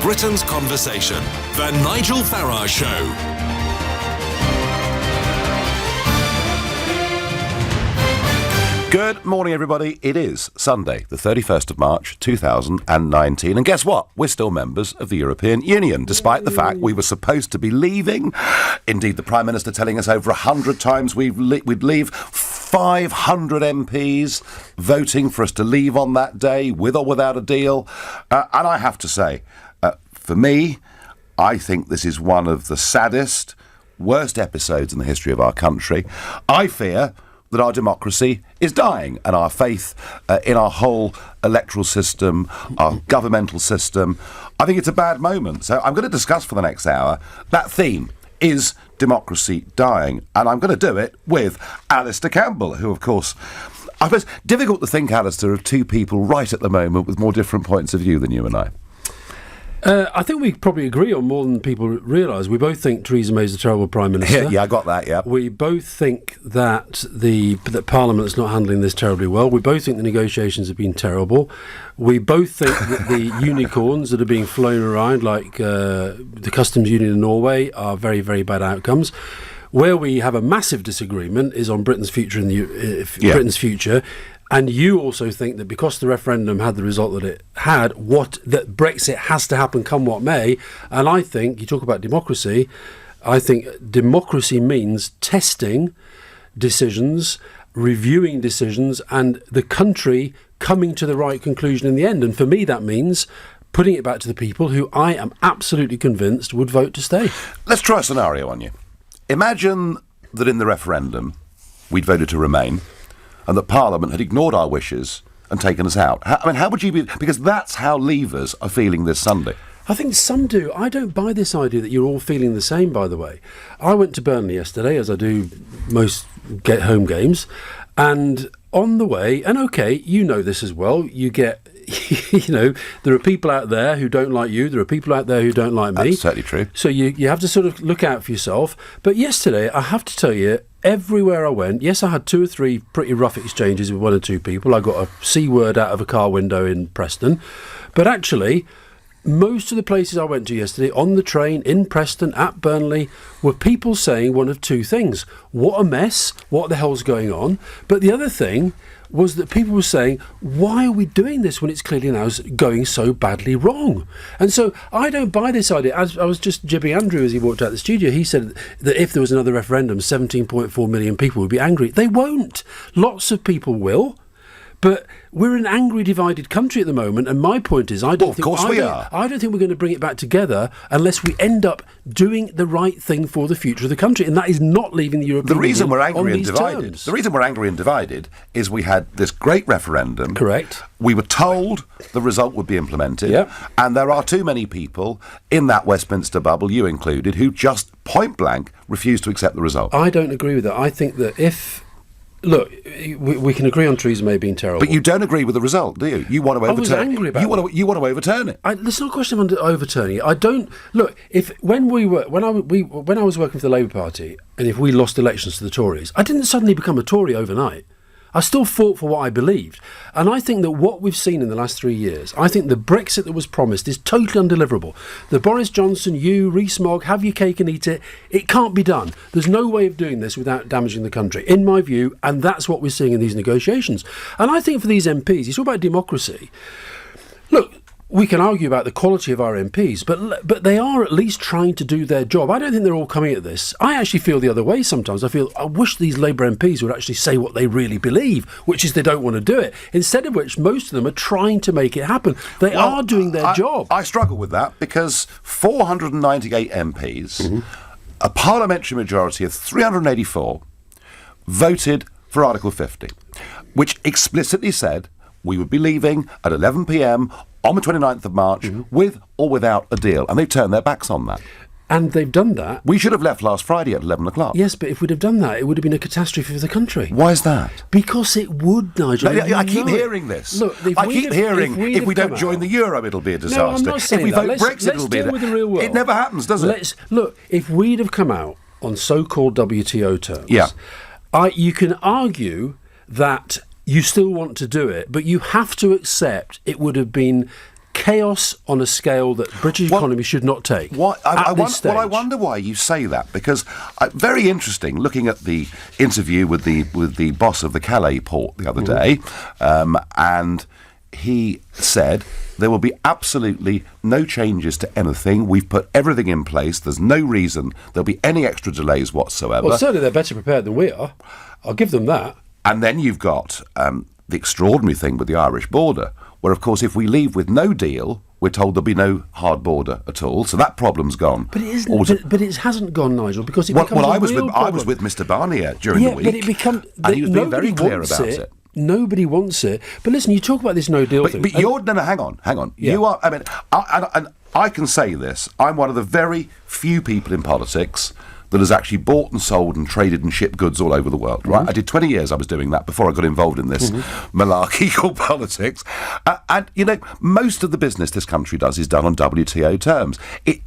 Britain's conversation. The Nigel Farage Show. Good morning, everybody. It is Sunday, the 31st of March, 2019. And guess what? We're still members of the European Union, despite the fact we were supposed to be leaving. Indeed, the Prime Minister telling us over 100 times we'd leave. 500 MPs voting for us to leave on that day, with or without a deal. And I have to say, for me, I think this is one of the saddest, worst episodes in the history of our country. I fear that our democracy is dying and our faith in our whole electoral system, our governmental system. I think it's a bad moment. So I'm going to discuss for the next hour that theme. Is democracy dying? And I'm going to do it with Alistair Campbell, who, of course, I suppose difficult to think, Alistair, of two people right at the moment with more different points of view than you and I. I think we probably agree on more than people realise. We both think Theresa May is a terrible Prime Minister. Yeah, I got that, yeah. We both think that that Parliament's not handling this terribly well. We both think the negotiations have been terrible. We both think that the unicorns that are being flown around, like the Customs Union in Norway, are very, very bad outcomes. Where we have a massive disagreement is on Britain's future Britain's future. And you also think that because the referendum had the result that it had, that Brexit has to happen come what may. And I think, you talk about democracy, I think democracy means testing decisions, reviewing decisions, and the country coming to the right conclusion in the end. And for me, that means putting it back to the people who I am absolutely convinced would vote to stay. Let's try a scenario on you. Imagine that in the referendum we'd voted to remain, and that Parliament had ignored our wishes and taken us out. How would you be? Because that's how Leavers are feeling this Sunday. I think some do. I don't buy this idea that you're all feeling the same, by the way. I went to Burnley yesterday, as I do most home games, and on the way, and okay, you know this as well, you get, there are people out there who don't like you, there are people out there who don't like me. That's certainly true. So you have to sort of look out for yourself. But yesterday, I have to tell you, everywhere I went, yes, I had 2 or 3 pretty rough exchanges with 1 or 2 people. I got a C word out of a car window in Preston. But actually, most of the places I went to yesterday, on the train, in Preston, at Burnley, were people saying one of 2 things. What a mess, what the hell's going on? But the other thing was that people were saying, why are we doing this when it's clearly now going so badly wrong? And so I don't buy this idea. As I was just jibbing Andrew as he walked out the studio, he said that if there was another referendum, 17.4 million people would be angry. They won't. Lots of people will. But we're an angry, divided country at the moment, and my point is, I don't think we're going to bring it back together unless we end up doing the right thing for the future of the country, and that is not leaving the European Union. The reason we're angry and divided is we had this great referendum. Correct. We were told the result would be implemented, and there are too many people in that Westminster bubble, you included, who just point blank refuse to accept the result. I don't agree with that. I think that Look, we can agree on Theresa May being terrible. But you don't agree with the result, do you? You want to overturn it. I was angry about it. You want to overturn it. It's not a question of overturning it. I don't... Look, when I was working for the Labour Party, and if we lost elections to the Tories, I didn't suddenly become a Tory overnight. I still fought for what I believed. And I think that what we've seen in the last 3 years, I think the Brexit that was promised is totally undeliverable. The Boris Johnson, Rees-Mogg, have your cake and eat it. It can't be done. There's no way of doing this without damaging the country, in my view, and that's what we're seeing in these negotiations. And I think for these MPs, you talk about democracy. Look, we can argue about the quality of our MPs, but they are at least trying to do their job. I don't think they're all coming at this. I actually feel the other way sometimes. I wish these Labour MPs would actually say what they really believe, which is they don't want to do it. Instead of which, most of them are trying to make it happen. They are doing their job. I struggle with that because 498 MPs, a parliamentary majority of 384, voted for Article 50, which explicitly said we would be leaving at 11 p.m. on the 29th of March, with or without a deal. And they've turned their backs on that. And they've done that. We should have left last Friday at 11 o'clock. Yes, but if we'd have done that, it would have been a catastrophe for the country. Why is that? Because it would, Nigel. No, I keep hearing this. Look, I keep hearing if we don't join the euro, it'll be a disaster. No, I'm not saying if we that. vote Brexit, it'll be with the real world. It never happens, does it? Look, if we'd have come out on so-called WTO terms, you can argue that you still want to do it, but you have to accept it would have been chaos on a scale that British economy should not take. I wonder why you say that, because very interesting. Looking at the interview with the boss of the Calais port the other day, and he said there will be absolutely no changes to anything. We've put everything in place. There's no reason there'll be any extra delays whatsoever. Well, certainly they're better prepared than we are. I'll give them that. And then you've got the extraordinary thing with the Irish border, where, of course, if we leave with no deal, we're told there'll be no hard border at all. So that problem's gone. But it isn't. But it hasn't gone, Nigel, because it becomes a real problem. I was with Mr. Barnier during the week, and he was being very clear about it. Nobody wants it. But listen, you talk about this no deal thing. But you're hang on. Yeah. You are. I mean, I can say this. I'm one of the very few people in politics that has actually bought and sold and traded and shipped goods all over the world, right? I did 20 years I was doing that before I got involved in this malarkey called politics. And, most of the business this country does is done on WTO terms. This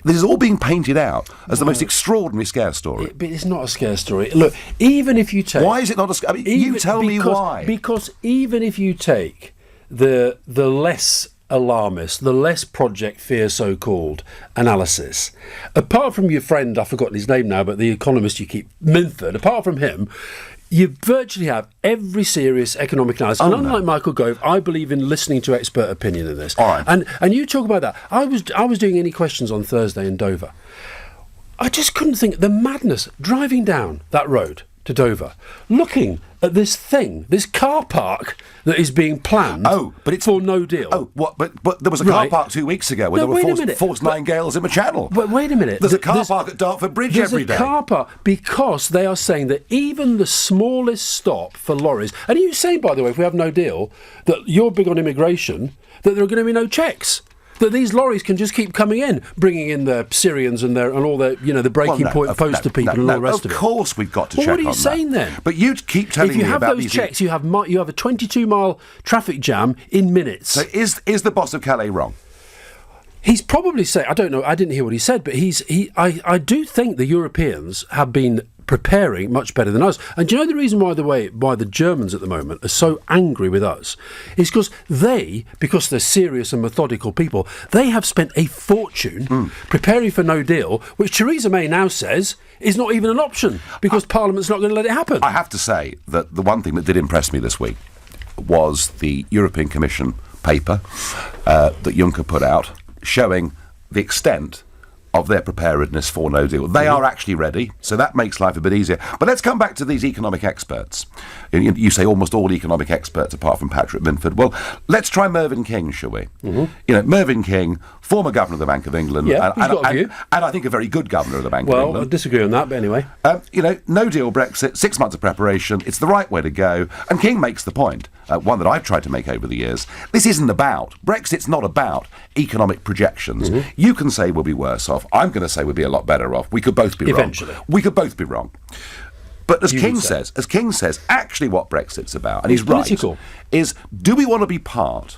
is all being painted out as the most extraordinary scare story. But it's not a scare story. Look, even if you take... Why is it not a scare? I mean, you tell me why. Because even if you take the less alarmist, the less Project Fear so-called analysis, apart from your friend, I've forgotten his name now, but the economist you keep, Minford, apart from him, you virtually have every serious economic analysis. And unlike Michael Gove, I believe in listening to expert opinion in this. All right. And you talk about that. I was doing Any Questions on Thursday in Dover. I just couldn't think, the madness, driving down that road to Dover, looking at this car park that is being planned for no deal. Oh, what? But there was a car park 2 weeks ago where there were forced nine gales in the channel. But wait a minute. There's a car park at Dartford Bridge every day. There's a car park because they are saying that even the smallest stop for lorries, and you say, by the way, if we have no deal, that you're big on immigration, that there are going to be no checks. That these lorries can just keep coming in, bringing in the Syrians and all the the breaking point poster people and all the rest of it. Of course, we've got to check on that. What are you saying then? But you keep telling me about these. If you have those checks, you have a 22-mile traffic jam in minutes. So is the boss of Calais wrong? He's probably saying, I don't know, I didn't hear what he said, but I do think the Europeans have been preparing much better than us. And do you know the reason why the Germans at the moment are so angry with us is because they're serious and methodical people, they have spent a fortune preparing for no deal, which Theresa May now says is not even an option because Parliament's not going to let it happen. I have to say that the one thing that did impress me this week was the European Commission paper that Juncker put out showing the extent of their preparedness for no deal. They are actually ready, so that makes life a bit easier. But let's come back to these economic experts. You say almost all economic experts apart from Patrick Minford. Well, let's try Mervyn King, shall we? Mervyn King, former governor of the Bank of England, he's got a view. And I think a very good governor of the Bank of England. Well, I disagree on that, but anyway. No deal Brexit, 6 months of preparation, it's the right way to go. And King makes the point, one that I've tried to make over the years, Brexit's not about economic projections. You can say we'll be worse off. I'm going to say we'll be a lot better off. We could both be Eventually. wrong. We could both be wrong. But as King says, actually what Brexit's about, and he's political. Right, is do we want to be part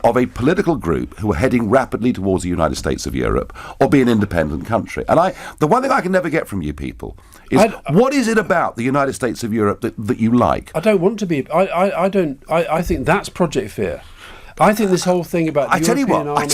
of a political group who are heading rapidly towards the United States of Europe, or be an independent country? And the one thing I can never get from you people is what is it about the United States of Europe that you like? I don't want to be. I think that's Project Fear. I think this whole thing about the European Army...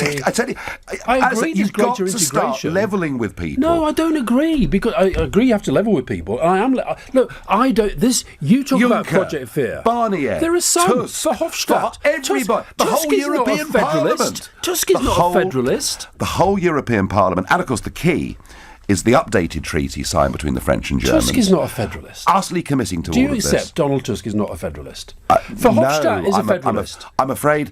I agree you've got greater to start levelling with people. No, I don't agree, because I agree you have to level with people. I don't... You talk about Project Fear. Barnier, there are some. Tusk, Verhofstadt. Everybody. The whole European Parliament. Tusk is not a federalist. The whole European Parliament. And, of course, the key is the updated treaty signed between the French and Germans. Tusk is not a federalist. Utterly committing to all of this. Do you accept Donald Tusk is not a federalist? Verhofstadt is a federalist. I'm afraid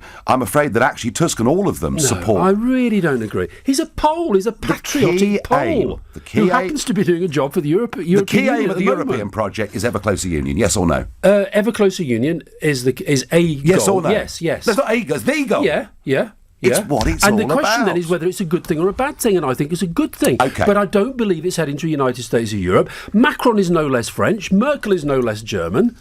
that actually Tusk and all of them support... I really don't agree. He's a Pole. He's a patriotic Pole who happens to be doing a job for the European Union. The key aim of the European project is ever closer union, yes or no? Ever closer union is a yes goal. Or no? Yes. That's not a goal, it's the goal. Yeah. It's what it's all about. And the question then is whether it's a good thing or a bad thing, and I think it's a good thing. Okay. But I don't believe it's heading to the United States of Europe. Macron is no less French. Merkel is no less German.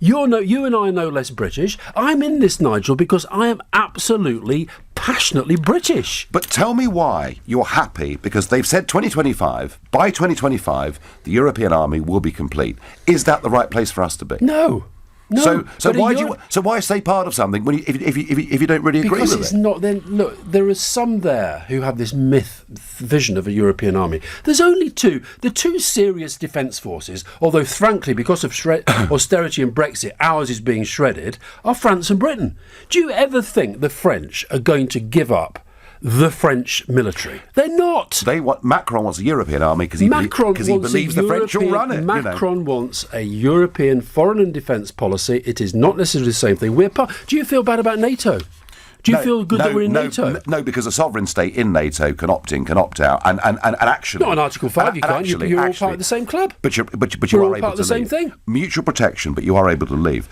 You and I are no less British. I'm in this, Nigel, because I am absolutely, passionately British. But tell me why you're happy, because they've said 2025, by 2025, the European army will be complete. Is that the right place for us to be? No. No, so but why stay part of something when if you don't really agree because with it's it? not. Then look, there are some there who have this vision of a European army. There's only two. The two serious defence forces, although frankly, because of austerity and Brexit, ours is being shredded, are France and Britain. Do you ever think the French are going to give up the French military? They're not. Macron wants a European army because he believes the French will run it. Macron wants a European foreign and defence policy. It is not necessarily the same thing. Do you feel bad about NATO? Do you feel good that we're in NATO? No, because a sovereign state in NATO can opt in, can opt out, and actually... Not on Article 5, you can't. You're all part of the same club. But you We're are all able part of to the same leave. thing. Mutual protection, but you are able to leave.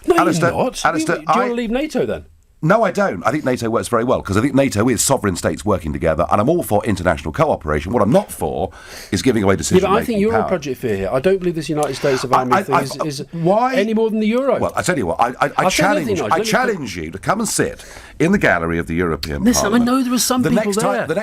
No, Alistair, you're not. Alistair, do you want to leave NATO then? No, I don't. I think NATO works very well because I think NATO is sovereign states working together, and I'm all for international cooperation. What I'm not for is giving away decision-making but I think you're power. on Project Fear here. I don't believe this United States of Army thing is any more than the Euro. Well, I tell you what, I challenge you to come and sit in the gallery of the European Parliament. I know there are some people there. The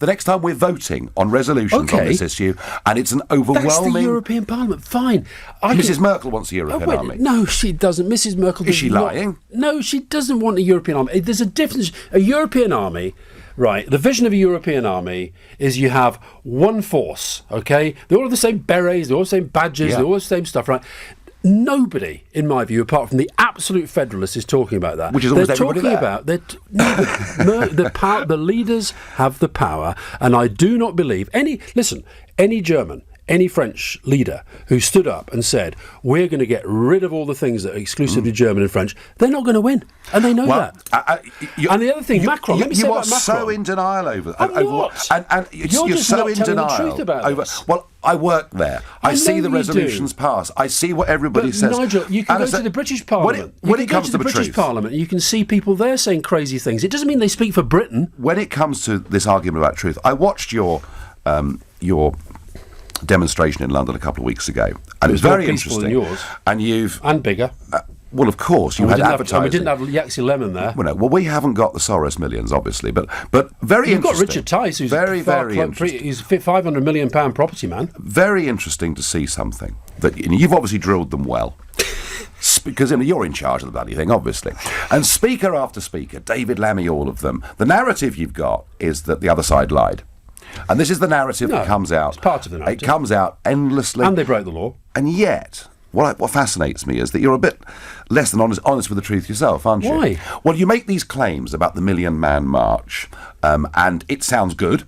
next time we're voting on resolutions on this issue, and it's an overwhelming... That's the European Parliament, fine. Mrs Merkel wants a European army. No, she doesn't. Mrs Merkel Is she lying? No, she doesn't want a European army. There's a difference. A European army, right, the vision of a European army is you have one force, okay? They're all the same berets, they're all the same badges, they're all the same stuff, right? Nobody, in my view, apart from the absolute federalists, is talking about that. Which is almost everybody there. The leaders have the power, and I do not believe any German, any French leader who stood up and said, we're going to get rid of all the things that are exclusively German and French, they're not going to win. And they know that. And the other thing, Macron, let me say about Macron. You are so in denial over... I'm not. And you're just so not in telling denial the truth about this. Well, I work there. I see the resolutions pass. I see what everybody says. Nigel, you can go to the British Parliament. When it comes to the British Parliament, you can see people there saying crazy things. It doesn't mean they speak for Britain. When it comes to this argument about truth, I watched your demonstration in London a couple of weeks ago, and it was very interesting. Yours, and bigger. Well, of course, you had advertising. We didn't have Yaxi Lemon there. Well, we haven't got the Soros millions, obviously, but very You've interesting. You've got Richard Tice, who's very interesting. He's a £500 million property man. Very interesting to see something that you've obviously drilled them well. Because you're in charge of the bloody thing, obviously. And speaker after speaker, David Lammy, all of them, the narrative you've got is that the other side lied. And this is the narrative that comes out. It's part of the narrative. It comes out endlessly. And they broke the law. And yet, what fascinates me is that you're a bit less than honest with the truth yourself, aren't you? Why? Well, you make these claims about the Million Man March, and it sounds good.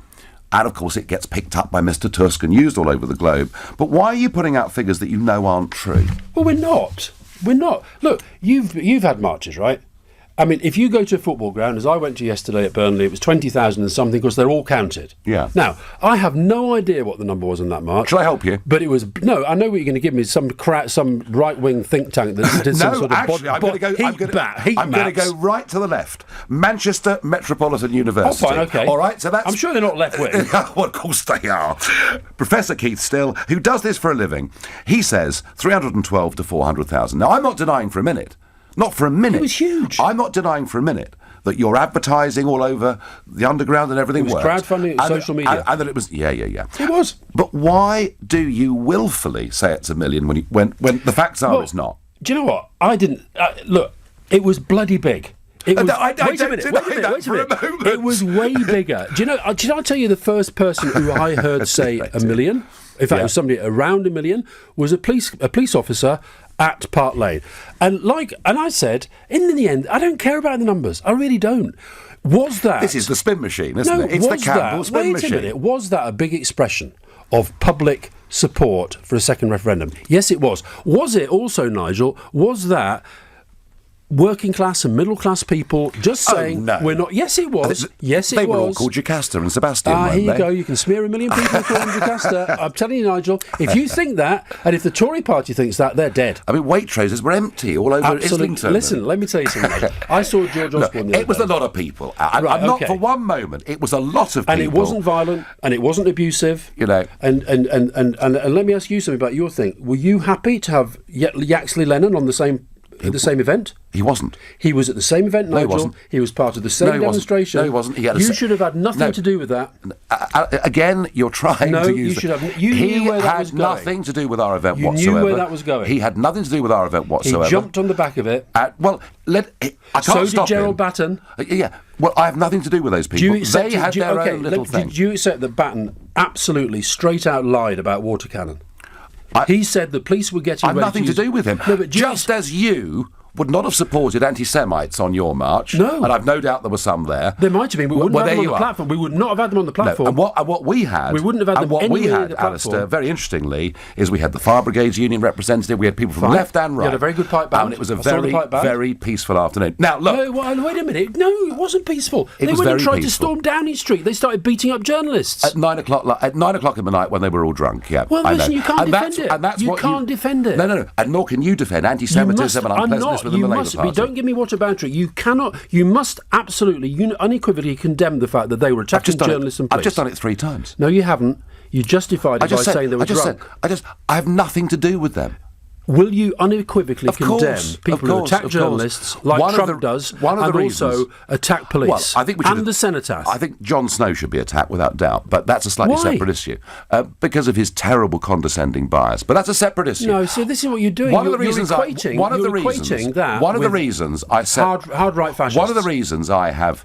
And, of course, it gets picked up by Mr Tusk and used all over the globe. But why are you putting out figures that you know aren't true? Well, we're not. We're not. Look, you've had marches, right? I mean, if you go to a football ground, as I went to yesterday at Burnley, it was 20,000 and something because they're all counted. Yeah. Now, I have no idea what the number was on that march. Shall I help you? But it was... No, I know what you're going to give me, some right-wing think tank that did some sort of... I'm going to go right to the left. Manchester Metropolitan University. Oh, fine, OK. All right, so that's... I'm sure they're not left-wing. Well, of course they are. Professor Keith Still, who does this for a living, he says 312 to 400,000. Now, I'm not denying for a minute. Not for a minute. It was huge. I'm not denying for a minute that your advertising all over the underground and everything worked. It was crowdfunding, social media. And that it was... Yeah. It was. But why do you willfully say it's a million when the facts are it's not? Do you know what? I didn't... look, it was bloody big. It was, wait a minute. It was way bigger. Did I tell you the first person who I heard say a million? In fact, it was somebody around a million, was a police officer at Park Lane. And I said, in the end, I don't care about the numbers. I really don't. Was that... This is the spin machine, isn't it? It's the Campbell spin machine. Wait a minute. Was that a big expression of public support for a second referendum? Yes, it was. Was it also, Nigel, was that... working class and middle class people just saying we're not... Yes, it was. Yes, it was. They were all called Jocasta and Sebastian, here you go. You can smear 1 million people calling Jocasta. I'm telling you, Nigel, if you think that, and if the Tory party thinks that, they're dead. I mean, Waitroses were empty all over Islington. Listen, let me tell you something, Nigel. I saw George Osborne the other It was day. a lot of people. I'm not for one moment. It was a lot of people. And it wasn't violent, and it wasn't abusive. You know. And let me ask you something about your thing. Were you happy to have Yaxley Lennon on the same at the same event? He wasn't. He was at the same event, Nigel. No, he wasn't. He was part of the same demonstration. No, he wasn't. You should have had nothing to do with that. Again, you're trying to use... No, you should have... You knew where that was going. He had nothing to do with our event whatsoever. You knew where that was going. He had nothing to do with our event whatsoever. He jumped on the back of it. I can't so stop did Gerald him. Batten. Yeah. Well, I have nothing to do with those people. They had their own little thing. Did you accept that Batten absolutely straight out lied about water cannon? He said the police were getting ready I've nothing to do with him. No, but just as you would not have supported anti-Semites on your march. No. And I've no doubt there were some there. There might have been. We wouldn't have had them on the platform. We would not have had them on the platform. No. And what we had... We wouldn't have had them anywhere near the platform. Alistair, very interestingly, is we had the Fire Brigades Union representative, we had people from left and right. You had a very good pipe band. And it was a very, very peaceful afternoon. Now, look... No, wait a minute. No, it wasn't peaceful. They went and tried peaceful. to storm Downing Street. They started beating up journalists. At 9 o'clock in the night when they were all drunk, yeah. Well, listen, you can't defend it. And that's you can't defend it. No. And nor can you defend anti-Semitism and unpleasantness within the Labour Party. Don't give me water boundary. You must absolutely, unequivocally condemn the fact that they were attacking journalists and police. I've just done it 3 times. No, you haven't. You justified it by saying they were drunk. I have nothing to do with them. Will you unequivocally condemn people who attack journalists like Trump does, and also attack police? Well, I think the cenotaph. I think Jon Snow should be attacked without doubt, but that's a slightly separate issue because of his terrible condescending bias. But that's a separate issue. No, so this is what you're doing. One of the reasons I said hard right fascists. One of the reasons I have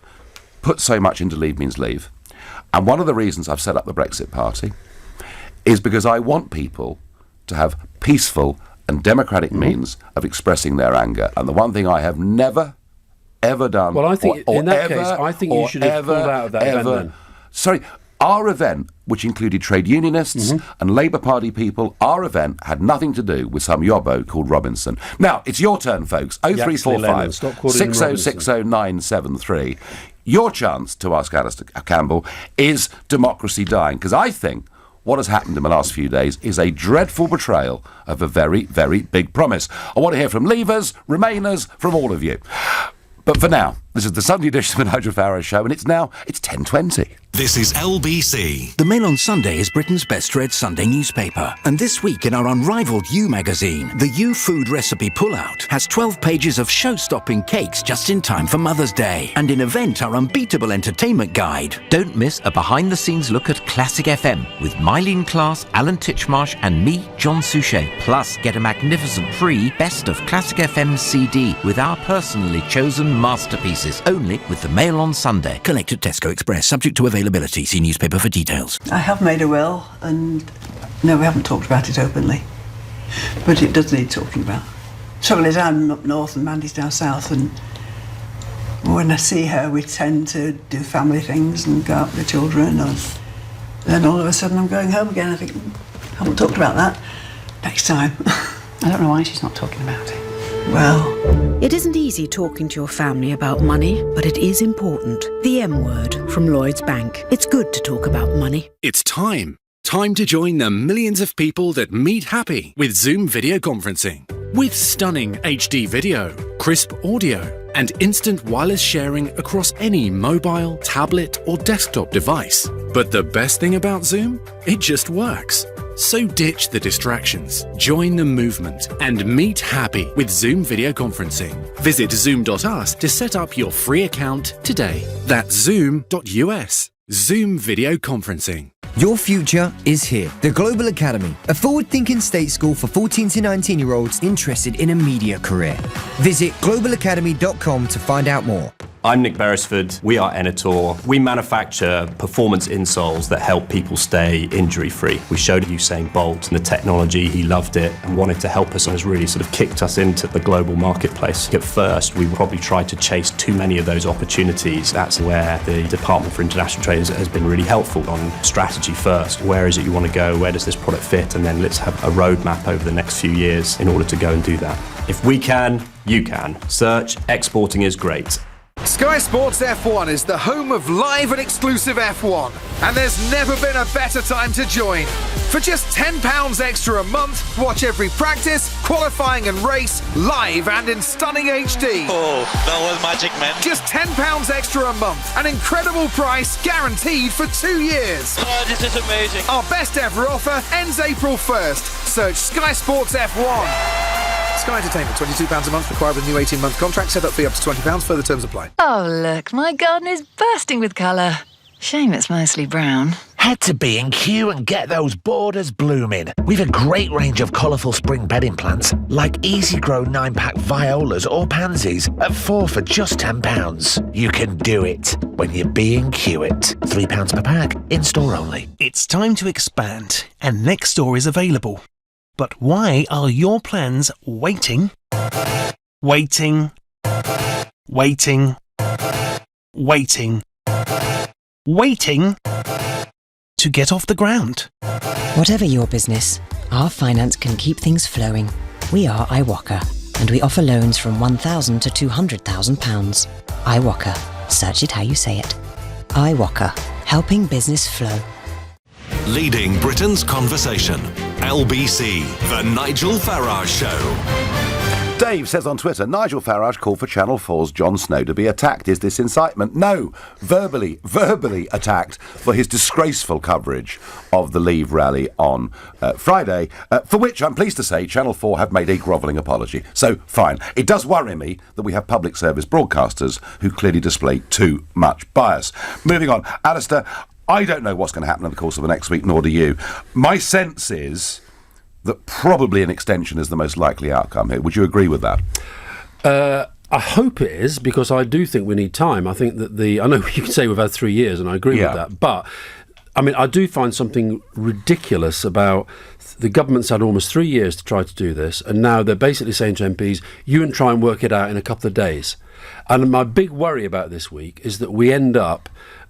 put so much into Leave Means Leave, and one of the reasons I've set up the Brexit Party, is because I want people to have peaceful and democratic means of expressing their anger. And the one thing I have never, ever done... Well, I think in that case, I think you should have pulled out of that event then. Sorry, our event, which included trade unionists and Labour Party people, our event had nothing to do with some yobbo called Robinson. Now, it's your turn, folks. 0345 6060973. Your chance to ask Alistair Campbell, is democracy dying? Because I think what has happened in the last few days is a dreadful betrayal of a very, very big promise. I want to hear from Leavers, Remainers, from all of you. But for now, this is the Sunday edition of the Nigel Farage Show, and it's 10:20. This is LBC. The Mail on Sunday is Britain's best-read Sunday newspaper. And this week in our unrivalled You magazine, the You Food Recipe Pullout has 12 pages of show-stopping cakes just in time for Mother's Day. And in Event, our unbeatable entertainment guide. Don't miss a behind-the-scenes look at Classic FM with Mylene Class, Alan Titchmarsh and me, John Suchet. Plus, get a magnificent free Best of Classic FM CD with our personally chosen masterpieces, only with the Mail on Sunday. Collect at Tesco Express, subject to availability. See newspaper for details. I have made a will, and no, we haven't talked about it openly, but it does need talking about. Trouble is, I'm up north and Mandy's down south, and when I see her, we tend to do family things and go out with the children, and then all of a sudden I'm going home again. I think, I haven't talked about that. Next time. I don't know why she's not talking about it. Well... It isn't easy talking to your family about money, but it is important. The M word from Lloyds Bank. It's good to talk about money. It's time. Time to join the millions of people that meet happy with Zoom video conferencing. With stunning HD video, crisp audio, and instant wireless sharing across any mobile, tablet, or desktop device. But the best thing about Zoom? It just works. So ditch the distractions, join the movement, and meet happy with Zoom video conferencing. Visit zoom.us to set up your free account today. That's zoom.us. Zoom video conferencing. Your future is here. The Global Academy, a forward-thinking state school for 14 to 19-year-olds interested in a media career. Visit globalacademy.com to find out more. I'm Nick Beresford. We are Enator. We manufacture performance insoles that help people stay injury-free. We showed Usain Bolt and the technology. He loved it and wanted to help us and has really sort of kicked us into the global marketplace. At first, we probably tried to chase too many of those opportunities. That's where the Department for International Trade has been really helpful on strategy first. Where is it you want to go? Where does this product fit? And then let's have a roadmap over the next few years in order to go and do that. If we can, you can. Search Exporting is Great. Sky Sports F1 is the home of live and exclusive F1, and there's never been a better time to join. For just £10 extra a month, watch every practice, qualifying and race live and in stunning HD. Oh, that was magic, man. Just £10 extra a month, an incredible price guaranteed for 2 years. Oh, this is amazing. Our best ever offer ends April 1st. Search Sky Sports F1. Sky Entertainment, £22 a month, required with new 18-month contract. Set up fee up to £20. Further terms apply. Oh, look, my garden is bursting with colour. Shame it's mostly brown. Head to B&Q and get those borders blooming. We've a great range of colourful spring bedding plants, like Easy Grow 9-pack violas or pansies at 4 for just £10. You can do it when you B&Q it. £3 per pack, in-store only. It's time to expand, and next door is available. But why are your plans waiting, waiting, waiting, waiting, waiting to get off the ground? Whatever your business, our finance can keep things flowing. We are iWalker, and we offer loans from £1,000 to £200,000. iWalker, search it how you say it. iWalker, helping business flow. Leading Britain's conversation. LBC, The Nigel Farage Show. Dave says on Twitter, Nigel Farage called for Channel 4's Jon Snow to be attacked. Is this incitement? No, verbally attacked for his disgraceful coverage of the Leave rally on Friday, for which I'm pleased to say Channel 4 have made a grovelling apology. So, fine. It does worry me that we have public service broadcasters who clearly display too much bias. Moving on. Alistair, I don't know what's going to happen in the course of the next week, nor do you. My sense is that probably an extension is the most likely outcome here. Would you agree with that? I hope it is, because I do think we need time. I think that I know you can say we've had 3 years, and I agree with that, but I mean, I do find something ridiculous about the government's had almost 3 years to try to do this, and now they're basically saying to MPs, you and try and work it out in a couple of days. And my big worry about this week is that we end up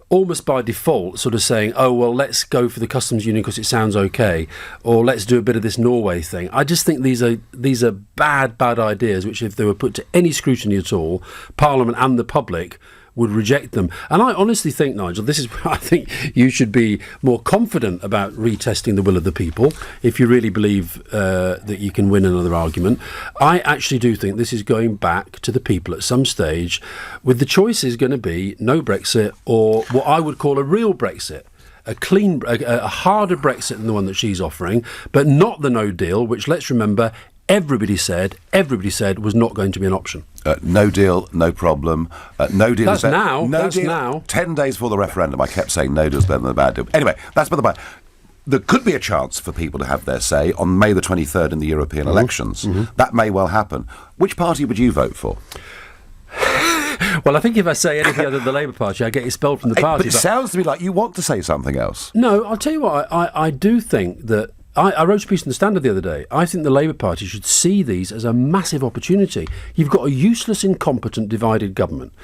almost by default sort of saying, oh, well, let's go for the customs union because it sounds okay, or let's do a bit of this Norway thing. I just think these are bad ideas, which if they were put to any scrutiny at all, Parliament and the public would reject them. And I honestly think, Nigel, this is where I think you should be more confident about retesting the will of the people if you really believe that you can win another argument. I actually do think this is going back to the people at some stage, with the choices going to be no Brexit or what I would call a real Brexit. A harder Brexit than the one that she's offering, but not the no deal, which, let's remember, everybody said was not going to be an option. No deal, no problem. No deal. That's now. No that's deal. now. 10 days before the referendum, I kept saying no deal's better than a bad deal. Anyway, that's by the by. There could be a chance for people to have their say on May the 23rd in the European elections. That may well happen. Which party would you vote for? Well, I think if I say anything other than the Labour Party, I get expelled from the party. But it sounds to me like you want to say something else. No, I'll tell you what, I do think that I wrote a piece in the Standard the other day. I think the Labour Party should see these as a massive opportunity. You've got a useless, incompetent, divided government.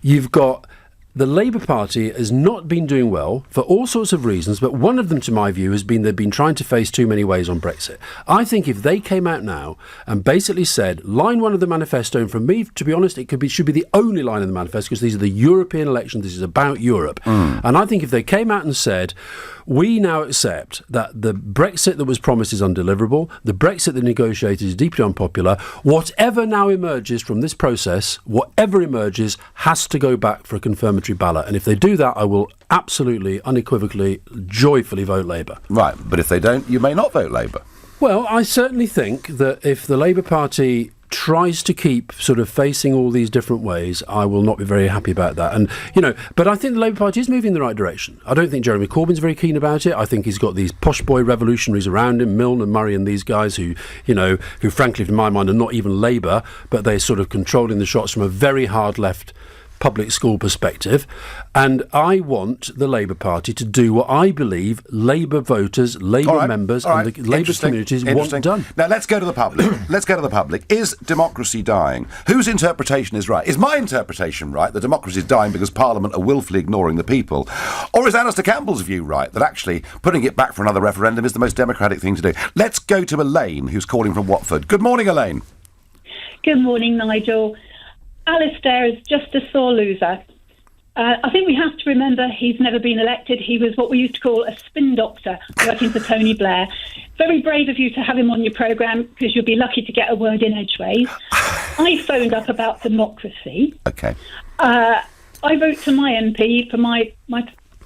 You've got the Labour Party has not been doing well for all sorts of reasons, but one of them, to my view, has been they've been trying to face too many ways on Brexit. I think if they came out now and basically said, line one of the manifesto, and for me, to be honest, should be the only line in the manifesto, because these are the European elections, this is about Europe. And I think if they came out and said, we now accept that the Brexit that was promised is undeliverable, the Brexit that negotiated is deeply unpopular, whatever now emerges from this process, whatever emerges, has to go back for a confirmatory ballot. And if they do that, I will absolutely, unequivocally, joyfully vote Labour. Right, but if they don't, you may not vote Labour. Well, I certainly think that if the Labour Party tries to keep sort of facing all these different ways, I will not be very happy about that. And, but I think the Labour Party is moving in the right direction. I don't think Jeremy Corbyn's very keen about it. I think he's got these posh boy revolutionaries around him, Milne and Murray and these guys who frankly, to my mind, are not even Labour, but they're sort of controlling the shots from a very hard left public school perspective. And I want the Labour Party to do what I believe Labour voters, Labour members and the Labour communities want done. Now let's go to the public. Is democracy dying? Whose interpretation is right? Is my interpretation right that democracy is dying because Parliament are willfully ignoring the people? Or is Alistair Campbell's view right that actually putting it back for another referendum is the most democratic thing to do? Let's go to Elaine, who's calling from Watford. Good morning, Elaine. Good morning, Nigel. Alistair is just a sore loser. I think we have to remember he's never been elected. He was what we used to call a spin doctor working for Tony Blair. Very brave of you to have him on your programme, because you'll be lucky to get a word in edgeways. I phoned up about democracy. Okay. I wrote to my MP for my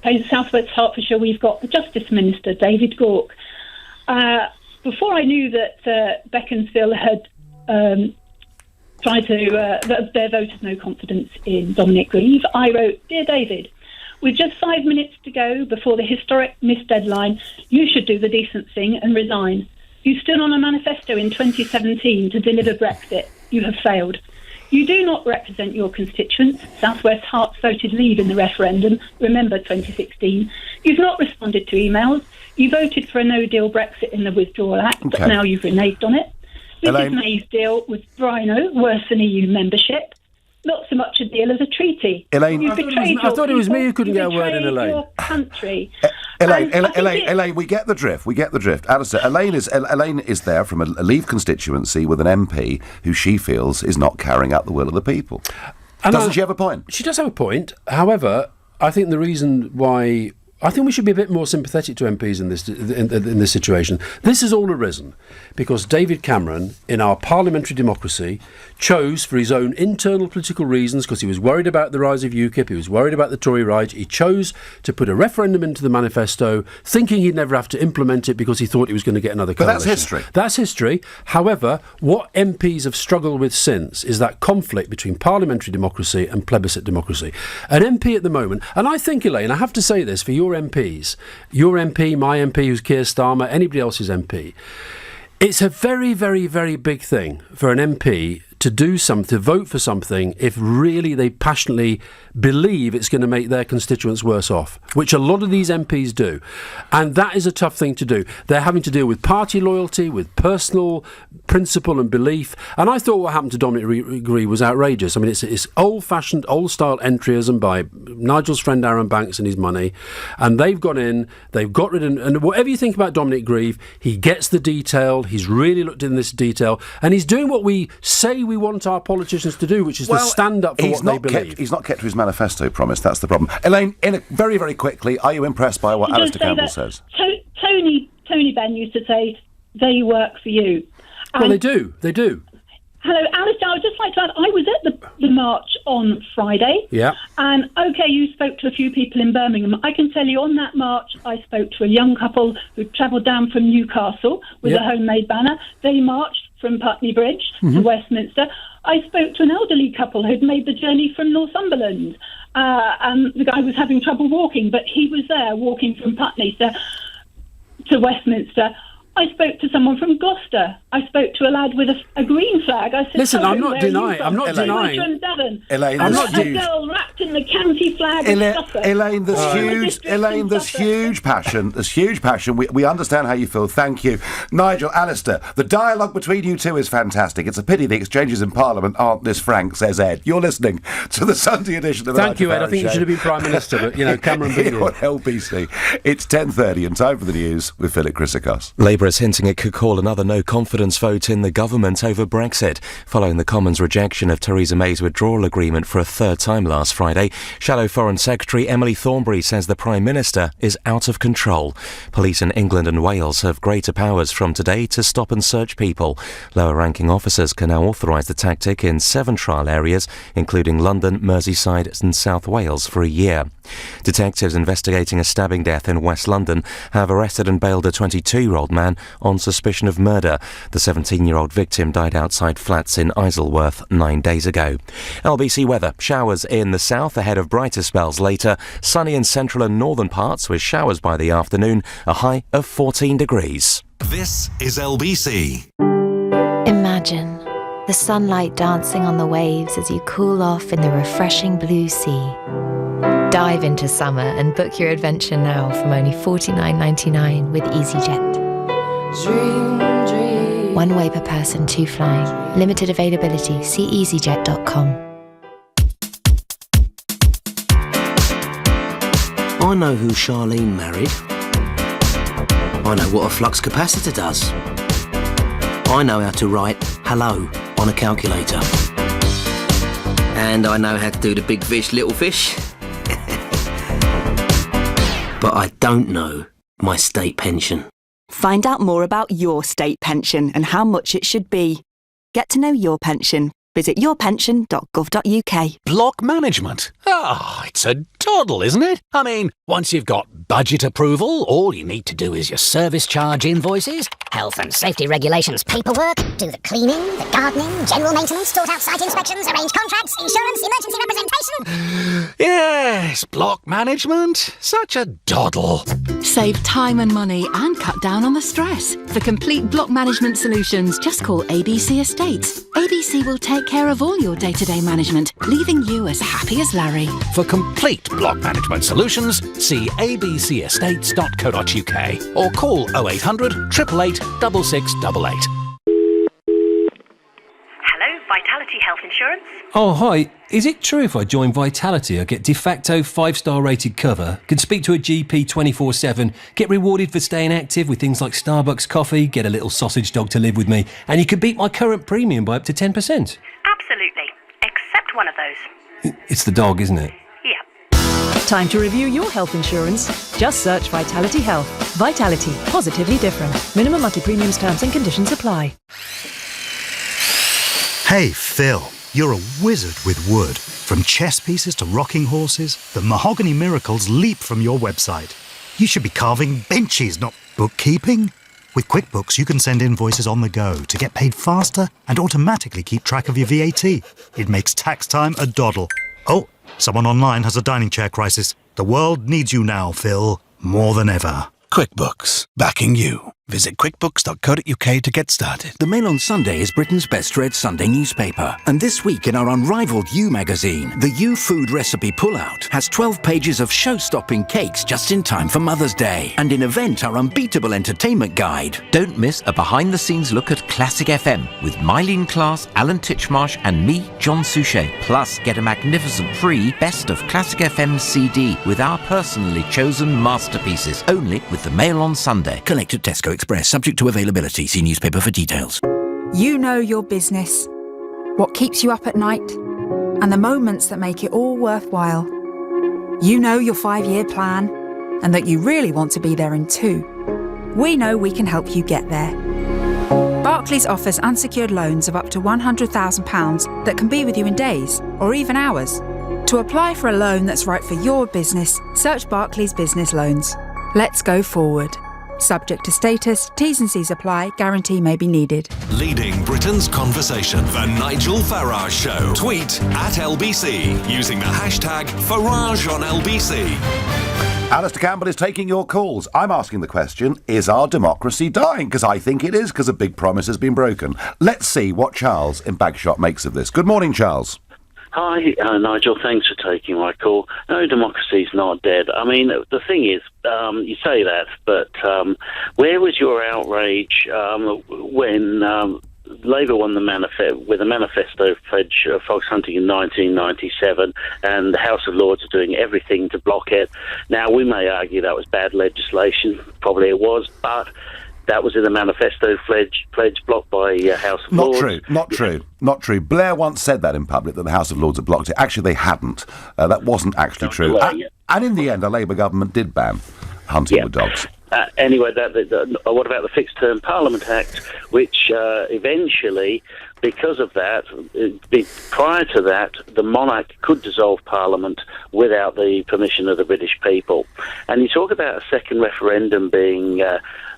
place, South West Hertfordshire. We've got the Justice Minister, David Gauke. Before I knew that Beaconsfield had their vote of no confidence in Dominic Grieve. I wrote, "Dear David, with just 5 minutes to go before the historic missed deadline, you should do the decent thing and resign. You stood on a manifesto in 2017 to deliver Brexit. You have failed. You do not represent your constituents. South West Herts voted leave in the referendum. Remember 2016. You've not responded to emails. You voted for a no-deal Brexit in the Withdrawal Act, but now you've reneged on it. Mrs May's deal was Brino, worse than EU membership. Not so much a deal as a treaty. Elaine, I thought it was me who couldn't get a word in, Elaine. Your country. Elaine, we get the drift. Alistair, Elaine is there from a Leave constituency with an MP who she feels is not carrying out the will of the people. Doesn't she have a point? She does have a point. However, I think the reason why... I think we should be a bit more sympathetic to MPs in this situation. This has all arisen because David Cameron, in our parliamentary democracy, chose for his own internal political reasons, because he was worried about the rise of UKIP, he was worried about the Tory right, he chose to put a referendum into the manifesto, thinking he'd never have to implement it because he thought he was going to get another coalition. But that's history. That's history. However, what MPs have struggled with since is that conflict between parliamentary democracy and plebiscite democracy. An MP at the moment, and I think, Elaine, I have to say this for your MPs, your MP, my MP, who's Keir Starmer, anybody else's MP, it's a very, very, very big thing for an MP to do something, to vote for something, if really they passionately believe it's going to make their constituents worse off, which a lot of these MPs do. And that is a tough thing to do. They're having to deal with party loyalty, with personal principle and belief. And I thought what happened to Dominic Grieve was outrageous. I mean, it's old-fashioned, old-style entryism by Nigel's friend Aaron Banks and his money. And they've gone in, they've got rid of... And whatever you think about Dominic Grieve, he gets the detail, he's really looked in this detail, and he's doing what we say we want our politicians to do, which is to stand up for what they believe. He's not kept to his manifesto promise, that's the problem. Elaine, very, very quickly, are you impressed by what Alistair Campbell says? Tony Benn used to say, they work for you. Well, they do. Hello, Alistair, I would just like to add, I was at the march on Friday. Yeah. And, OK, you spoke to a few people in Birmingham. I can tell you on that march, I spoke to a young couple who travelled down from Newcastle with a homemade banner. They marched from Putney Bridge to Westminster. I spoke to an elderly couple who'd made the journey from Northumberland. And the guy was having trouble walking, but he was there walking from Putney to Westminster. I spoke to someone from Gloucester. I spoke to a lad with a green flag. I said, listen, I'm not denying. Elaine, I'm not a girl wrapped in the county flag of Suffolk. Elaine, there's huge passion. There's huge passion. We understand how you feel. Thank you. Nigel, Alistair, the dialogue between you two is fantastic. It's a pity the exchanges in Parliament aren't this frank, says Ed. You're listening to the Sunday edition of the Thank you, Ed. I think you should have been Prime Minister, but, Cameron beat you. On LBC. It's 10:30 and time for the news with Philip Chrysikos. Labour is hinting it could call another no-confidence vote in the government over Brexit. Following the Commons' rejection of Theresa May's withdrawal agreement for a third time last Friday, Shadow Foreign Secretary Emily Thornberry says the Prime Minister is out of control. Police in England and Wales have greater powers from today to stop and search people. Lower-ranking officers can now authorise the tactic in 7 trial areas, including London, Merseyside and South Wales, for a year. Detectives investigating a stabbing death in West London have arrested and bailed a 22-year-old man on suspicion of murder. The 17-year-old victim died outside flats in Isleworth 9 days ago. LBC weather. Showers in the south ahead of brighter spells later. Sunny in central and northern parts with showers by the afternoon. A high of 14 degrees. This is LBC. Imagine the sunlight dancing on the waves as you cool off in the refreshing blue sea. Dive into summer and book your adventure now from only $49.99 with EasyJet. Dream. One way per person, 2 flying. Limited availability. See easyjet.com. I know who Charlene married. I know what a flux capacitor does. I know how to write hello on a calculator. And I know how to do the big fish, little fish. But I don't know my state pension. Find out more about your state pension and how much it should be. Get to know your pension Visit yourpension.gov.uk. Block management? It's a doddle, isn't it? I mean, once you've got budget approval, all you need to do is your service charge invoices, health and safety regulations paperwork, do the cleaning, the gardening, general maintenance, sort out site inspections, arrange contracts, insurance, emergency representation. Yes, block management. Such a doddle. Save time and money and cut down on the stress. For complete block management solutions, just call ABC Estates. ABC will take care of all your day-to-day management, leaving you as happy as Larry. For complete block management solutions, see abcestates.co.uk or call 0800 888 6688. Hello, Vitality Health Insurance. Oh, hi. Is it true if I join Vitality I get de facto 5-star rated cover, can speak to a GP 24/7, get rewarded for staying active with things like Starbucks coffee, get a little sausage dog to live with me, and you can beat my current premium by up to 10%? Absolutely. Except one of those. It's the dog, isn't it? Yeah. Time to review your health insurance. Just search Vitality Health. Vitality. Positively different. Minimum monthly premiums, terms and conditions apply. Hey, Phil. You're a wizard with wood. From chess pieces to rocking horses, the mahogany miracles leap from your website. You should be carving benches, not bookkeeping. With QuickBooks, you can send invoices on the go to get paid faster and automatically keep track of your VAT. It makes tax time a doddle. Oh, someone online has a dining chair crisis. The world needs you now, Phil, more than ever. QuickBooks, backing you. Visit quickbooks.co.uk to get started. The Mail on Sunday is Britain's best-read Sunday newspaper. And this week in our Unrivaled You magazine, the You Food Recipe Pullout has 12 pages of show-stopping cakes just in time for Mother's Day. And in Event, our unbeatable entertainment guide. Don't miss a behind-the-scenes look at Classic FM with Mylene Klass, Alan Titchmarsh and me, John Suchet. Plus, get a magnificent free Best of Classic FM CD with our personally chosen masterpieces, only with the Mail on Sunday. Collect at Tesco Express, subject to availability. See newspaper for details. You know your business, what keeps you up at night, and the moments that make it all worthwhile. You know your 5-year plan, and that you really want to be there in 2. We know we can help you get there. Barclays offers unsecured loans of up to £100,000 that can be with you in days or even hours. To apply for a loan that's right for your business, search Barclays Business Loans. Let's go forward. Subject to status, T's and C's apply, guarantee may be needed. Leading Britain's conversation, The Nigel Farage Show. Tweet at LBC using the hashtag #FarageOnLBC. Alistair Campbell is taking your calls. I'm asking the question, is our democracy dying? Because I think it is, because a big promise has been broken. Let's see what Charles in Bagshot makes of this. Good morning, Charles. Hi, Nigel. Thanks for taking my call. No, democracy's not dead. I mean, the thing is, you say that, but where was your outrage when Labour won with a manifesto pledge of fox hunting in 1997, and the House of Lords are doing everything to block it? Now, we may argue that was bad legislation. Probably it was, but that was in the manifesto pledge blocked by House of Lords. Not true. Blair once said that in public, that the House of Lords had blocked it. Actually, they hadn't. That wasn't actually true. And in the end, a Labour government did ban hunting with dogs. Anyway, what about the Fixed Term Parliament Act, which eventually, because of that, prior to that, the monarch could dissolve Parliament without the permission of the British people. And you talk about a second referendum being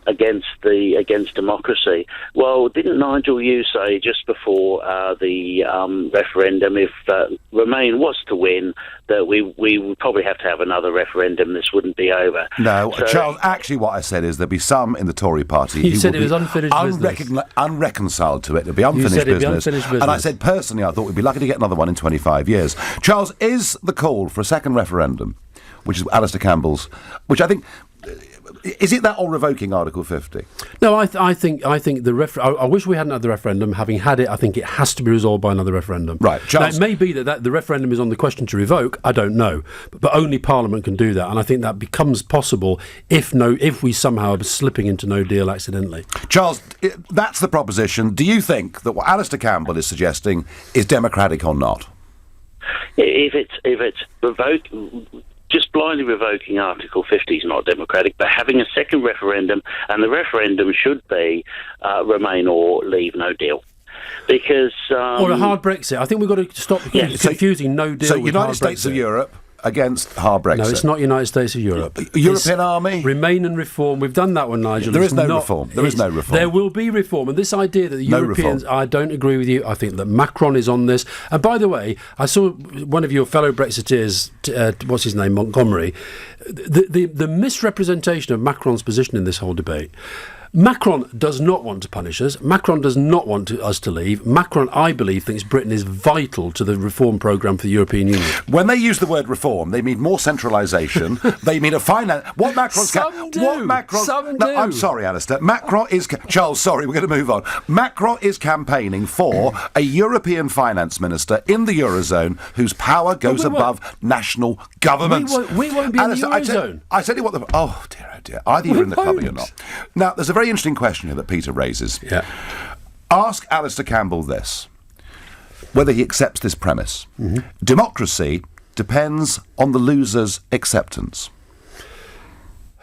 against democracy. Well, didn't Nigel you say just bore the referendum, if Remain was to win, that we would probably have to have another referendum? This wouldn't be over. No, so, Charles, actually what I said is there'd be some in the Tory party who said it was unfinished business. Unreconciled to it. It'd be unfinished business. And I said, personally, I thought we'd be lucky to get another one in 25 years. Charles, is the call for a second referendum, which is Alistair Campbell's, which I think... Is it that or revoking Article 50? No, I think I wish we hadn't had the referendum. Having had it, I think it has to be resolved by another referendum. Right, Charles. Now, it may be that the referendum is on the question to revoke. I don't know, but only Parliament can do that, and I think that becomes possible if we somehow are slipping into no deal accidentally. Charles, that's the proposition. Do you think that what Alistair Campbell is suggesting is democratic or not? If it's revoked. Just blindly revoking Article 50 is not democratic, but having a second referendum, and the referendum should be Remain or Leave, no deal. because... or a hard Brexit. I think we've got to stop confusing no deal with United hard States Brexit. of Europe against hard Brexit. No, it's not United States of Europe. European Army? Remain and reform. We've done that one, Nigel. There is no reform. There is no reform. There will be reform. And this idea that the No Europeans... reform. I don't agree with you. I think that Macron is on this. And by the way, I saw one of your fellow Brexiteers, what's his name, Montgomery, the misrepresentation of Macron's position in this whole debate. Macron does not want to punish us. Macron does not want us to leave. Macron, I believe, thinks Britain is vital to the reform programme for the European Union. When they use the word reform, they mean more centralisation. They mean a finance. What Macron's Some do. No, I'm sorry, Alistair. Macron is Charles. Sorry, we're going to move on. Macron is campaigning for a European finance minister in the eurozone whose power goes above national governments. We won't be Alistair, in the eurozone. I tell you what. Oh dear, oh dear. Either you're in the club or you're not. Now, there's a very interesting question here that Peter raises. Yeah. Ask Alistair Campbell this, whether he accepts this premise. Mm-hmm. Democracy depends on the loser's acceptance.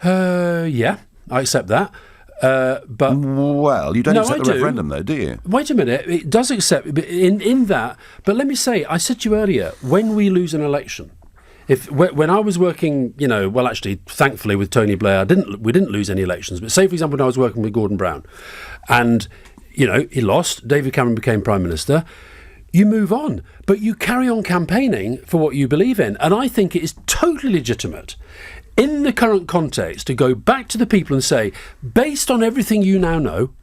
Yeah, I accept that. But well, you don't accept the referendum, though, do you? Wait a minute. It does accept in that. But let me say, I said to you earlier, when we lose an election, when I was working, actually, thankfully with Tony Blair, we didn't lose any elections. But say, for example, when I was working with Gordon Brown, and he lost, David Cameron became Prime Minister. You move on, but you carry on campaigning for what you believe in, and I think it is totally legitimate in the current context to go back to the people and say, based on everything you now know,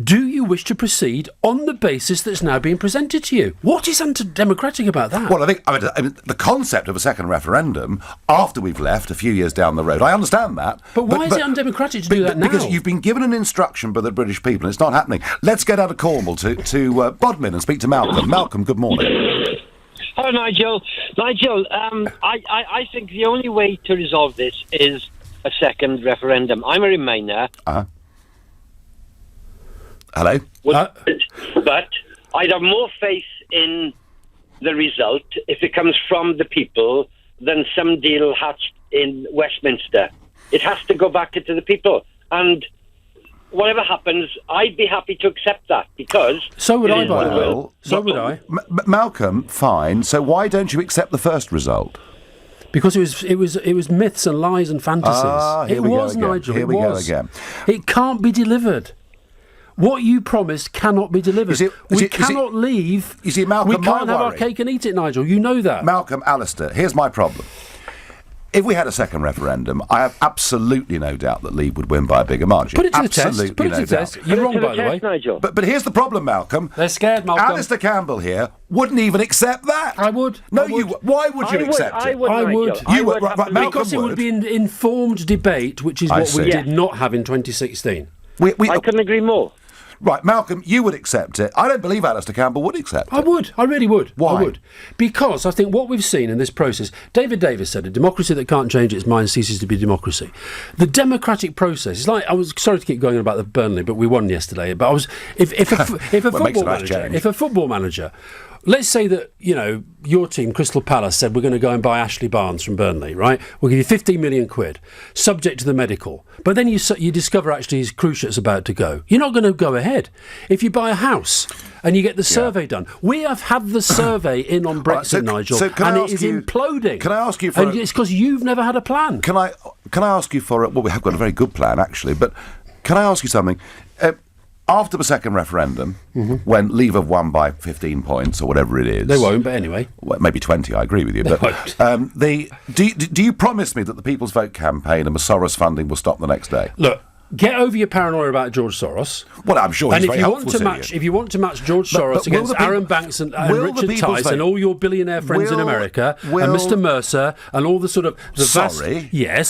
do you wish to proceed on the basis that's now being presented to you? What is undemocratic about that? Well, I mean, the concept of a second referendum after we've left a few years down the road, I understand that. But why is it undemocratic to do that now? Because you've been given an instruction by the British people and it's not happening. Let's get out of Cornwall to Bodmin and speak to Malcolm. Malcolm, good morning. Hello, Nigel. I think the only way to resolve this is a second referendum. I'm a Remainer. Hello? But I'd have more faith in the result if it comes from the people than some deal hatched in Westminster. It has to go back to the people. And whatever happens, I'd be happy to accept that because... So would I, by the way. So would I. Malcolm, fine. So why don't you accept the first result? Because it was myths and lies and fantasies. Here we go again. Nigel. Here we go again. It can't be delivered. What you promised cannot be delivered. We cannot leave. You see, Malcolm, we can't have our cake and eat it, Nigel. You know that. Malcolm, Alistair, here's my problem. If we had a second referendum, I have absolutely no doubt that Leave would win by a bigger margin. Put it to the test. Put it to the test. You're wrong, by the way. Nigel. But here's the problem, Malcolm. They're scared, Malcolm. Alistair Campbell here wouldn't even accept that. I would. No, you. Why would you accept it? I would. You would. Right, Malcolm because it would be an informed debate, which is what we did not have in 2016. I couldn't agree more. Right, Malcolm, you would accept it. I don't believe Alistair Campbell would accept it. I would. I really would. Why? I would. Because I think what we've seen in this process, David Davis said, a democracy that can't change its mind ceases to be democracy. The democratic process is like, I was sorry to keep going on about the Burnley, but we won yesterday. But I was, if a football manager, let's say that, your team, Crystal Palace, said we're going to go and buy Ashley Barnes from Burnley, right? We'll give you 15 million quid, subject to the medical. But then you discover actually his cruciate's about to go. You're not going to go ahead. If you buy a house and you get the survey done, we have had the survey in on Brexit, Nigel, and it is imploding. Can I ask you for? And it's because you've never had a plan. Can I ask you for? Well, we have got a very good plan actually, but can I ask you something? After the second referendum, when Leave have won by 15 points or whatever it is... They won't, but anyway. Well, maybe 20, I agree with you. But do you promise me that the People's Vote campaign and the Soros funding will stop the next day? Look, get over your paranoia about George Soros. Well, I'm sure he's very helpful to you. If you want to match George Soros against Aaron Banks and Richard Tice and all your billionaire friends in America and Mr. Mercer and all the sort of...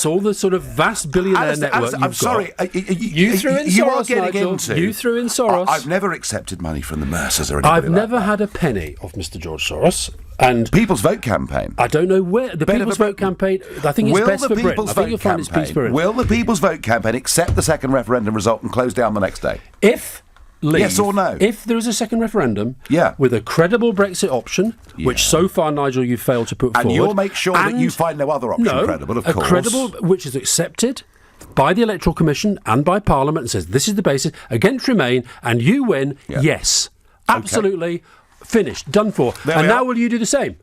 all the sort of vast billionaire network I'm sorry. You threw in Soros, Nigel. You threw in Soros. I've never accepted money from the Mercers or anybody I've never had a penny of Mr. George Soros. And People's Vote campaign. I don't know where the People's Vote campaign. I think it's best for Britain. I think you'll find it's best for Britain. Will the People's Vote campaign accept the second referendum result and close down the next day? If Leave, yes or no? If there is a second referendum, with a credible Brexit option, which so far, Nigel, you've failed to put forward, and you'll make sure that you find no other option credible. Of course, a credible which is accepted by the Electoral Commission and by Parliament and says this is the basis against Remain, and you win. Yes. Absolutely finished, done for. And now will you do the same?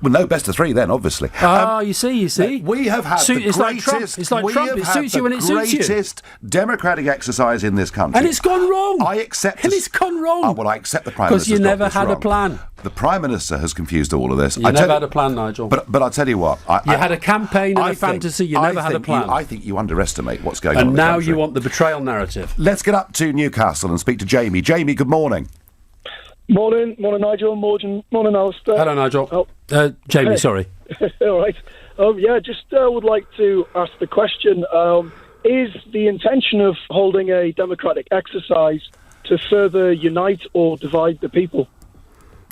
Well, no, best of three then, obviously. You see. We have had the it's greatest... It's like Trump. It suits you when it suits you. greatest democratic exercise in this country. And it's gone wrong. I accept... And it's gone wrong. Oh, well, I accept the Prime Minister. Because you never had a plan. The Prime Minister has confused all of this. You never had a plan, Nigel. But I'll tell you what. You had a campaign and a fantasy. You never had a plan. I think you underestimate what's going on And in the now country. you want the betrayal narrative. Let's get up to Newcastle and speak to Jamie. Jamie, good morning. Morning, Nigel. Morning, Alistair. Hello, Nigel. Jamie, Hey. sorry. All right. Just would like to ask the question, is the intention of holding a democratic exercise to further unite or divide the people?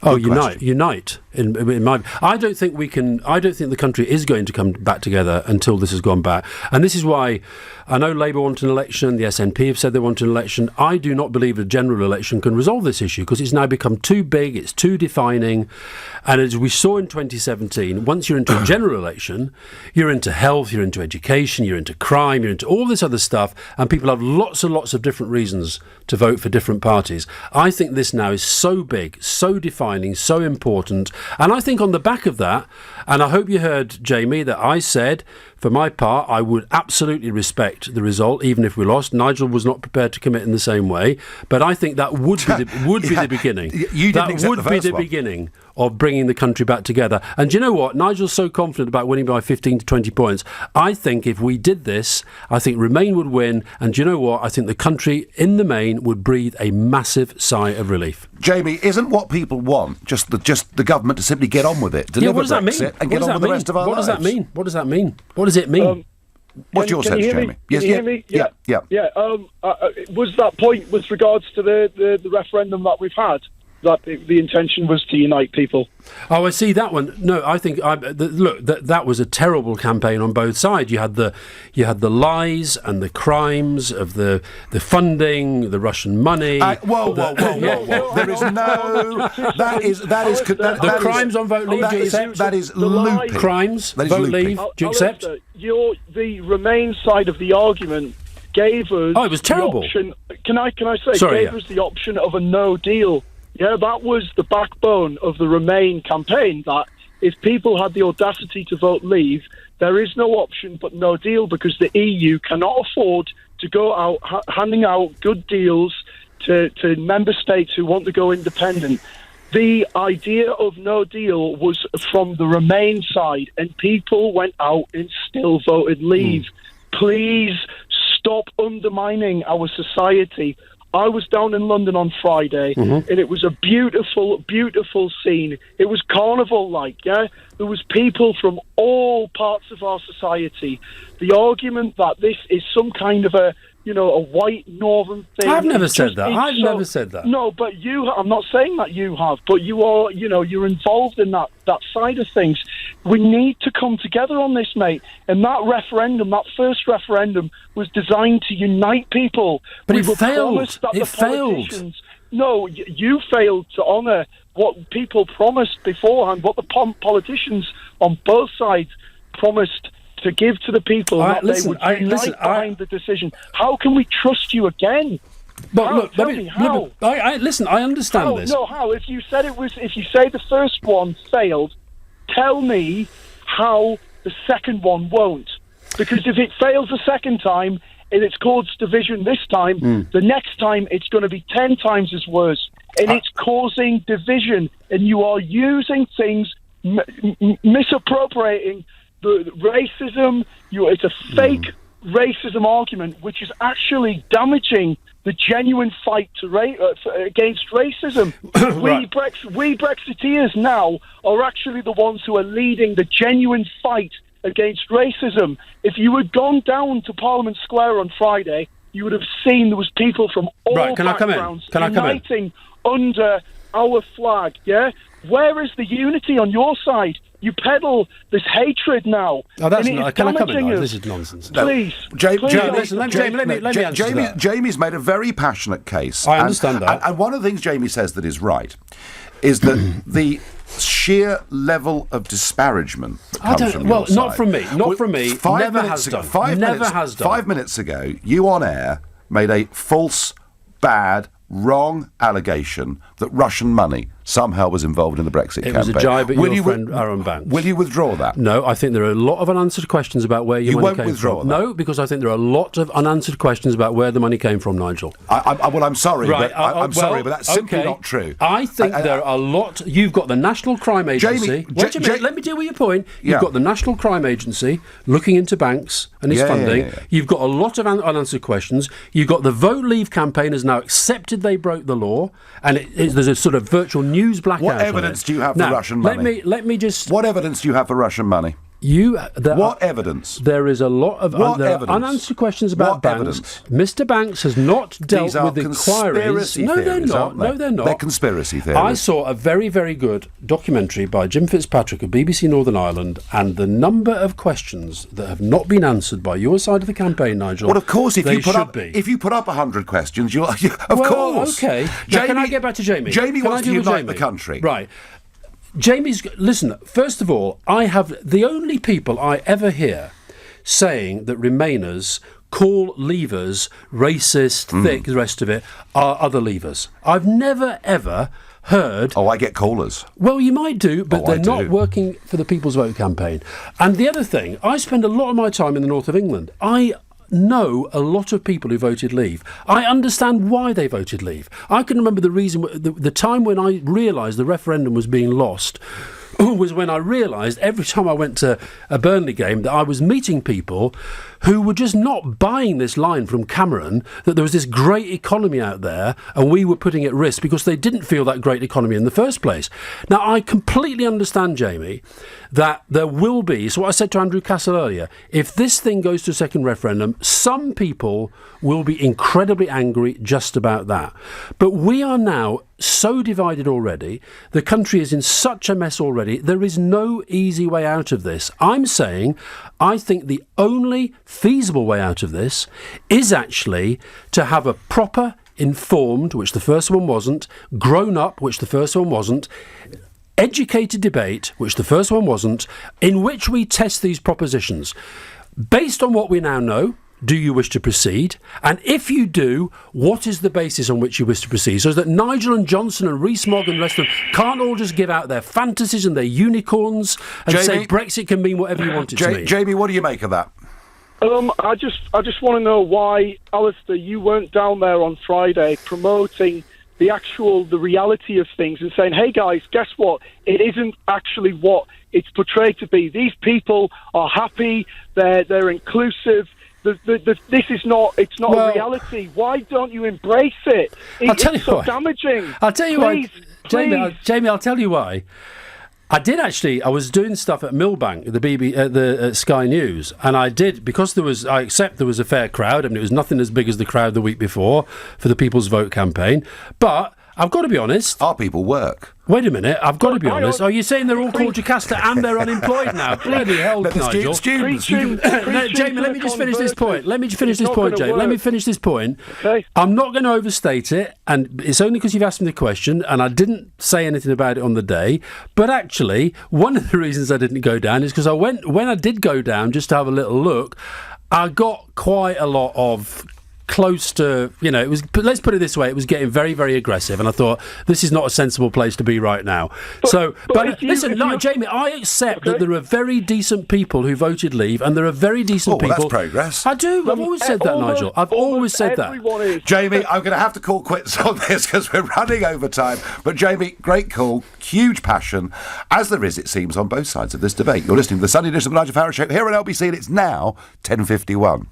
Oh, unite. In my, I don't think the country is going to come back together until this has gone back. And this is why I know Labour want an election. The SNP have said they want an election. I do not believe a general election can resolve this issue because it's now become too big. It's too defining. And as we saw in 2017, once you're into a general election, you're into health, you're into education, you're into crime, you're into all this other stuff. And people have lots and lots of different reasons to vote for different parties. I think this now is so big, so defining, so important. And I think on the back of that, and I hope you heard, Jamie, that I said, for my part, I would absolutely respect the result, even if we lost. Nigel was not prepared to commit in the same way, but I think that would be the beginning. That would be the beginning of bringing the country back together. And do you know what? Nigel's so confident about winning by 15 to 20 points. I think if we did this, I think Remain would win. And do you know what? I think the country, in the main, would breathe a massive sigh of relief. Jamie, isn't what people want just the government to simply get on with it, deliver Brexit, and get on with the rest of our lives? What does that mean? What does that mean? What does it mean? What's your sense, Jamie? Can you hear me? Yeah. Was that point with regards to the referendum that we've had, that the intention was to unite people? Oh, I see that one. No, I think that was a terrible campaign on both sides. You had the lies and the crimes of the funding, the Russian money. Whoa! There is no. That is the crimes on vote leave. Do you accept? That is looping. Crimes. Vote leave. Do you accept? The Remain side of the argument gave us. Oh, it was terrible. The option, can I say? Sorry, gave us the option of a no deal. Yeah, that was the backbone of the Remain campaign, that if people had the audacity to vote leave, there is no option but no deal, because the EU cannot afford to go out handing out good deals to member states who want to go independent. The idea of no deal was from the Remain side, and people went out and still voted leave. Please stop undermining our society. I was down in London on Friday, and it was a beautiful, beautiful scene. It was carnival-like, yeah? There was people from all parts of our society. The argument that this is some kind of a white northern thing. I've never said that. I've never said that. No, but I'm not saying that you have, but you are, you're involved in that side of things. We need to come together on this, mate. And that referendum, that first referendum, was designed to unite people. But it failed. It failed. No, you failed to honour what people promised beforehand, what the politicians on both sides promised to give to the people, they would unite behind the decision. How can we trust you again? But Tell me how. Listen, I understand this. No, how? If you say the first one failed, tell me how the second one won't. Because if it fails the second time and it's caused division this time, the next time it's going to be 10 times as worse. And it's causing division. And you are using things, misappropriating the racism. It's a fake racism argument, which is actually damaging the genuine fight against racism. We Brexiteers now are actually the ones who are leading the genuine fight against racism. If you had gone down to Parliament Square on Friday, you would have seen there was people from all backgrounds uniting under our flag. Yeah, where is the unity on your side? You peddle this hatred now. Oh, that's not. Can I come in? This is nonsense. Please, Jamie's made a very passionate case. I understand that. And one of the things Jamie says that is right is that the sheer level of disparagement that comes from your side. Not from me. Not from me. Never has done. Never has done. 5 minutes ago, you on air made a false, bad, wrong allegation that Russian money somehow was involved in the Brexit campaign. It was a jibe at your friend Aaron Banks. Will you withdraw that? No, I think there are a lot of unanswered questions about where your money came from. You won't withdraw that? No, because I think there are a lot of unanswered questions about where the money came from, Nigel. I'm sorry, right, but I'm sorry, but that's simply not true. I think there are a lot. You've got the National Crime Agency. Wait a minute, let me deal with your point. You've got the National Crime Agency looking into Banks and his funding. Yeah. You've got a lot of unanswered questions. You've got the Vote Leave campaign has now accepted they broke the law, and there's a sort of virtual news blackout. What evidence do you have for Russian money? Let me just. What evidence do you have for Russian money? What evidence? There is a lot of unanswered questions about Banks. Mr. Banks has not dealt with inquiries. No, they're not. No, they're not. They're conspiracy theories. I saw a very, very good documentary by Jim Fitzpatrick of BBC Northern Ireland, and the number of questions that have not been answered by your side of the campaign, Nigel. Well, of course, if you put up 100 questions, of course. Okay. Now, can I get back to Jamie? Jamie wants to unite the country. Right. Listen, first of all, I have the only people I ever hear saying that Remainers call Leavers racist, thick, the rest of it, are other Leavers. I've never, ever heard... Oh, I get callers. Well, you might do, but they're not working for the People's Vote campaign. And the other thing, I spend a lot of my time in the north of England. I know a lot of people who voted Leave. I understand why they voted Leave. I can remember the reason, the time when I realised the referendum was being lost was when I realised every time I went to a Burnley game that I was meeting people who were just not buying this line from Cameron that there was this great economy out there and we were putting at risk because they didn't feel that great economy in the first place. Now, I completely understand, Jamie, that there will be, so what I said to Andrew Castle earlier, if this thing goes to a second referendum, some people will be incredibly angry just about that. But we are now so divided already. The country is in such a mess already. There is no easy way out of this. I'm saying I think the only feasible way out of this is actually to have a proper, informed, which the first one wasn't, grown up, which the first one wasn't, educated debate, which the first one wasn't, in which we test these propositions. Based on what we now know, do you wish to proceed? And if you do, what is the basis on which you wish to proceed? So that Nigel and Johnson and Rees-Mogg and the rest of them can't all just give out their fantasies and their unicorns and say Brexit can mean whatever you want it to mean. Jamie, what do you make of that? I just want to know why, Alistair, you weren't down there on Friday promoting the reality of things and saying, hey guys, guess what? It isn't actually what it's portrayed to be. These people are happy, they're inclusive. This is not. It's not a reality. Why don't you embrace it? It's so damaging. I'll tell you why, Jamie. I'll tell you why. I was doing stuff at Millbank, the Sky News, and I did because I accept there was a fair crowd. I mean, it was nothing as big as the crowd the week before for the People's Vote campaign, but I've got to be honest. Our people work. Wait a minute, I've got to be honest. Are you saying they're all called Jocasta and they're unemployed now? Bloody hell, Nigel. Students. Jamie, let me just finish this point. Jamie. Let me finish this point. Okay. I'm not going to overstate it, and it's only because you've asked me the question, and I didn't say anything about it on the day. But actually, one of the reasons I didn't go down is because when I did go down just to have a little look, I got quite a lot of close to, it was, let's put it this way, it was getting very, very aggressive, and I thought this is not a sensible place to be right now. Jamie, I accept that there are very decent people who voted Leave, and there are very decent people. That's progress. I do. I've always said that, Nigel. I've always said that. Jamie, I'm going to have to call quits on this because we're running over time. But Jamie, great call, huge passion, as there is, it seems, on both sides of this debate. You're listening to the Sunday edition of the Nigel Farage Show here on LBC, and it's now 10:51.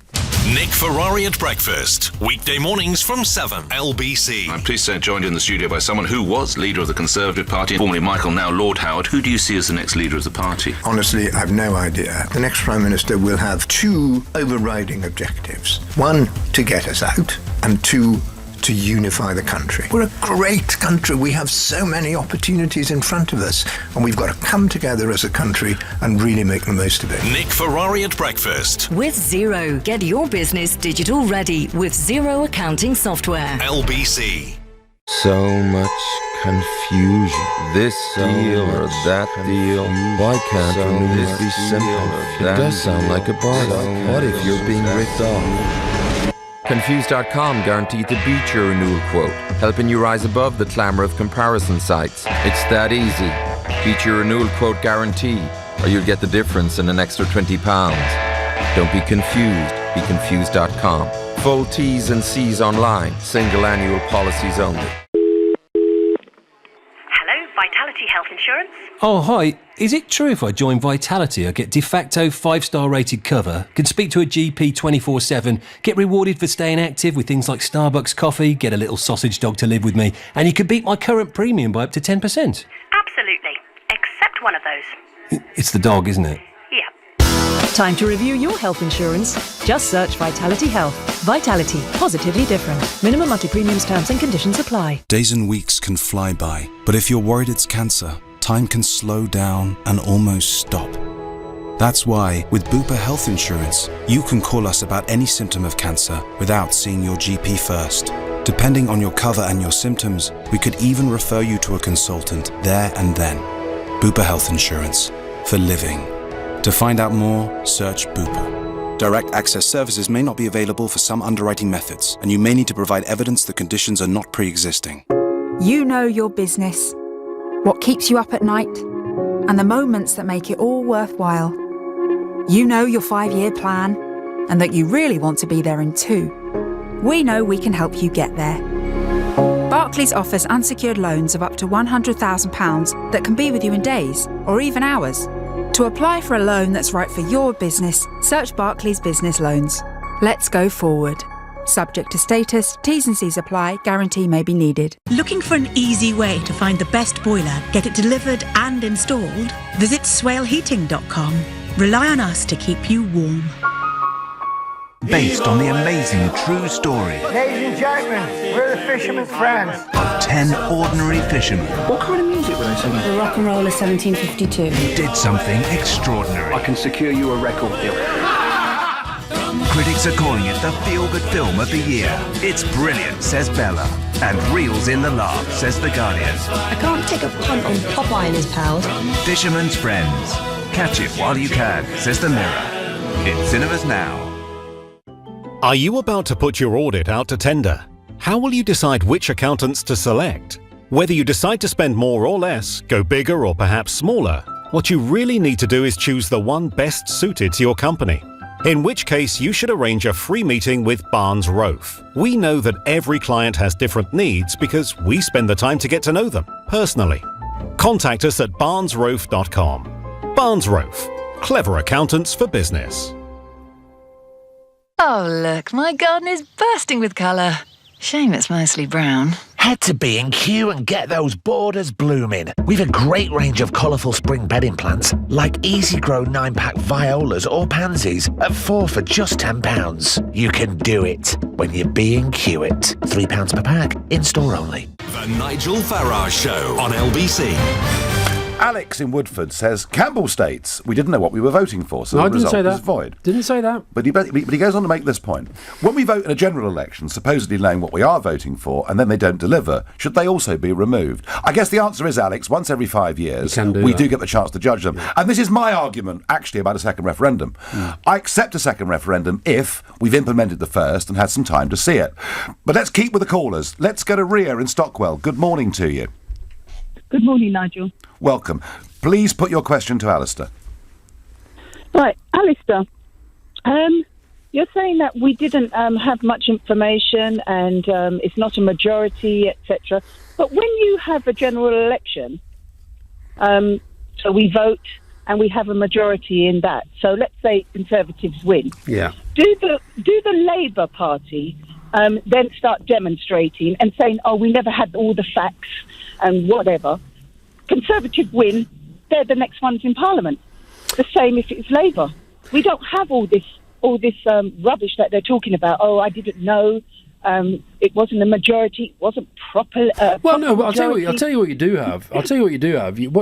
Nick Ferrari at breakfast, weekday mornings from 7, LBC. I'm pleased to say joined in the studio by someone who was leader of the Conservative Party, formerly Michael, now Lord Howard. Who do you see as the next leader of the party? Honestly, I've no idea. The next Prime Minister will have two overriding objectives. One, to get us out, and two, to unify the country. We're a great country. We have so many opportunities in front of us, and we've got to come together as a country and really make the most of it. Nick Ferrari at breakfast. With Xero, get your business digital ready with Xero accounting software. LBC. So much confusion. This deal or that deal. Why can't renewals be simple? It does sound like a bargain. What if you're being ripped off? Confused.com guaranteed to beat your renewal quote, helping you rise above the clamour of comparison sites. It's that easy. Beat your renewal quote guarantee, or you'll get the difference in an extra £20. Don't be confused. Be Confused.com. Full T's and C's online. Single annual policies only. Hello, Vitality Health Insurance. Oh, hi. Is it true if I join Vitality I get de facto 5-star rated cover, can speak to a GP 24/7, get rewarded for staying active with things like Starbucks coffee, get a little sausage dog to live with me, and you could beat my current premium by up to 10%? Absolutely. Except one of those. It's the dog, isn't it? Yeah. Time to review your health insurance. Just search Vitality Health. Vitality. Positively different. Minimum monthly premiums, terms and conditions apply. Days and weeks can fly by, but if you're worried it's cancer, time can slow down and almost stop. That's why, with Bupa Health Insurance, you can call us about any symptom of cancer without seeing your GP first. Depending on your cover and your symptoms, we could even refer you to a consultant there and then. Bupa Health Insurance. For living. To find out more, search Bupa. Direct access services may not be available for some underwriting methods, and you may need to provide evidence the conditions are not pre-existing. You know your business, what keeps you up at night, and the moments that make it all worthwhile. You know your 5-year plan, and that you really want to be there in 2. We know we can help you get there. Barclays offers unsecured loans of up to £100,000 that can be with you in days or even hours. To apply for a loan that's right for your business, search Barclays Business Loans. Let's go forward. Subject to status, T's and C's apply, guarantee may be needed. Looking for an easy way to find the best boiler, get it delivered and installed? Visit swaleheating.com. Rely on us to keep you warm. Based on the amazing true story Ladies and gentlemen, we're the Fisherman's Friends. of 10 ordinary fishermen What kind of music were they singing? The Rock and Roll of 1752. who did something extraordinary. I can secure you a record deal. Critics are calling it the feel-good film of the year. It's brilliant, says Bella. And reels in the laugh, says The Guardian. I can't take a punt on Popeye and his pals. Fisherman's Friends. Catch it while you can, says The Mirror. In cinemas now. Are you about to put your audit out to tender? How will you decide which accountants to select? Whether you decide to spend more or less, go bigger or perhaps smaller, what you really need to do is choose the one best suited to your company. In which case, you should arrange a free meeting with Barnes Rofe. We know that every client has different needs because we spend the time to get to know them personally. Contact us at barnesrofe.com. Barnes Rofe. Clever accountants for business. Oh, look, my garden is bursting with colour. Shame it's mostly brown. Head to B&Q and get those borders blooming. We've a great range of colourful spring bedding plants, like Easy Grow 9-pack violas or pansies at 4 for just £10. You can do it when you B&Q it. £3 per pack, in-store only. The Nigel Farage Show on LBC. Alex in Woodford says, Campbell states we didn't know what we were voting for, so No, the I didn't result say was that. void. Didn't say that. But he goes on to make this point. When we vote in a general election, supposedly knowing what we are voting for, and then they don't deliver, should they also be removed? I guess the answer is, Alex, once every 5 years, we do get the chance to judge them. Yeah. And this is my argument, actually, about a second referendum. I accept a second referendum if we've implemented the first and had some time to see it. But let's keep with the callers. Let's go to Ria in Stockwell. Good morning to you. Good morning, Nigel. Welcome. Please put your question to Alistair. Right, Alistair, you're saying that we didn't have much information and it's not a majority, etc. But when you have a general election, so we vote and we have a majority in that. So let's say Conservatives win. Yeah. Do the Labour Party then start demonstrating and saying, oh, we never had all the facts and whatever? Conservative win, they're the next ones in Parliament. The same if it's Labour. We don't have all this rubbish that they're talking about. Oh, I didn't know. It wasn't a majority. It wasn't proper. Well, no. But I'll tell you what you do have. What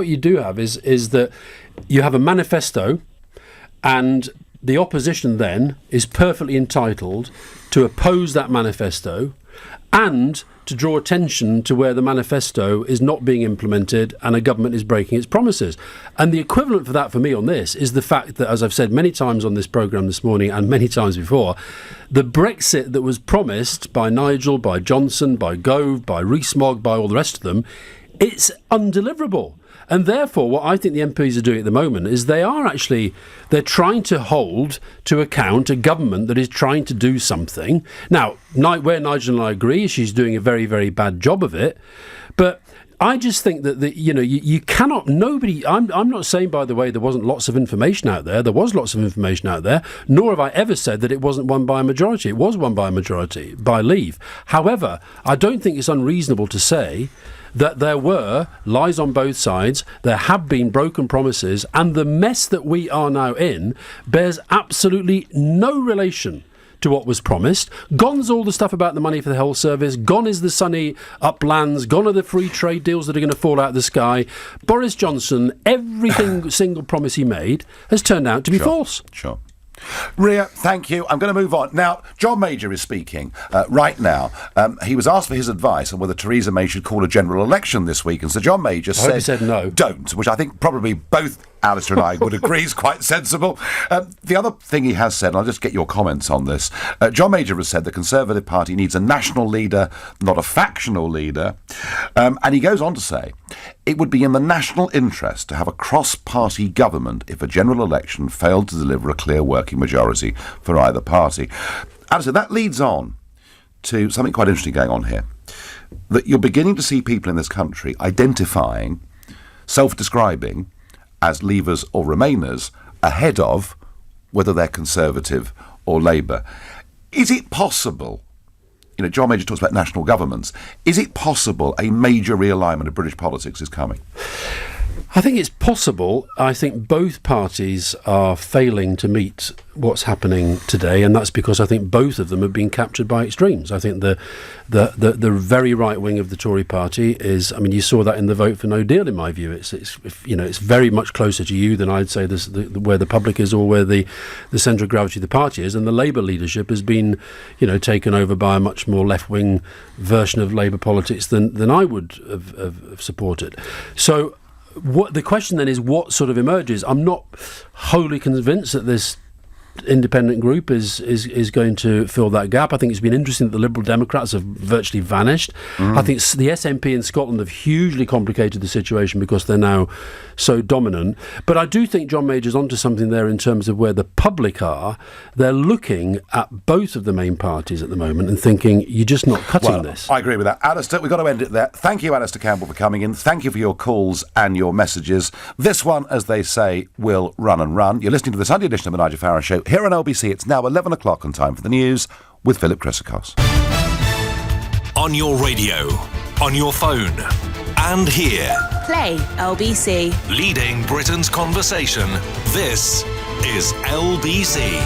you do have is that you have a manifesto, and the opposition then is perfectly entitled to oppose that manifesto, and to draw attention to where the manifesto is not being implemented and a government is breaking its promises. And the equivalent for that for me on this is the fact that, as I've said many times on this programme this morning and many times before, the Brexit that was promised by Nigel, by Johnson, by Gove, by Rees-Mogg, by all the rest of them, it's undeliverable. And therefore, what I think the MPs are doing at the moment is they're trying to hold to account a government that is trying to do something. Now, where Nigel and I agree, she's doing a very, very bad job of it. But I just think that you cannot. Nobody. I'm not saying, by the way, there wasn't lots of information out there. There was lots of information out there. Nor have I ever said that it wasn't won by a majority. It was won by a majority by Leave. However, I don't think it's unreasonable to say that there were lies on both sides, there have been broken promises, and the mess that we are now in bears absolutely no relation to what was promised. Gone's all the stuff about the money for the health service, gone is the sunny uplands, gone are the free trade deals that are going to fall out of the sky. Boris Johnson, everything single promise he made has turned out to be false. Sure. Ria, thank you. I'm going to move on. Now, John Major is speaking right now. He was asked for his advice on whether Theresa May should call a general election this week, and Sir John Major said no. Don't, which I think probably both Alistair and I would agree is quite sensible. The other thing he has said, and I'll just get your comments on this, John Major has said the Conservative Party needs a national leader, not a factional leader. And he goes on to say, it would be in the national interest to have a cross-party government if a general election failed to deliver a clear working majority for either party. Alistair, that leads on to something quite interesting going on here. That you're beginning to see people in this country identifying, self-describing as Leavers or Remainers ahead of whether they're Conservative or Labour. Is it possible, John Major talks about national governments, is it possible a major realignment of British politics is coming? I think it's possible. I think both parties are failing to meet what's happening today, and that's because I think both of them have been captured by extremes. I think the very right wing of the Tory party is, you saw that in the vote for no deal, in my view. It's very much closer to you than I'd say where the public is or where the centre of gravity of the party is, and the Labour leadership has been, taken over by a much more left-wing version of Labour politics than I would have supported. So what the question then is, what sort of emerges? I'm not wholly convinced that this independent group is going to fill that gap. I think it's been interesting that the Liberal Democrats have virtually vanished. I think the SNP in Scotland have hugely complicated the situation because they're now so dominant. But I do think John Major's onto something there in terms of where the public are. They're looking at both of the main parties at the moment and thinking, you're just not cutting this. I agree with that. Alistair, we've got to end it there. Thank you, Alistair Campbell, for coming in. Thank you for your calls and your messages. This one, as they say, will run and run. You're listening to the Sunday edition of the Nigel Farage Show here on LBC. It's now 11 o'clock on Time for the News with Philip Chryssikos. On your radio, on your phone, and here. Play LBC. Leading Britain's conversation. This is LBC.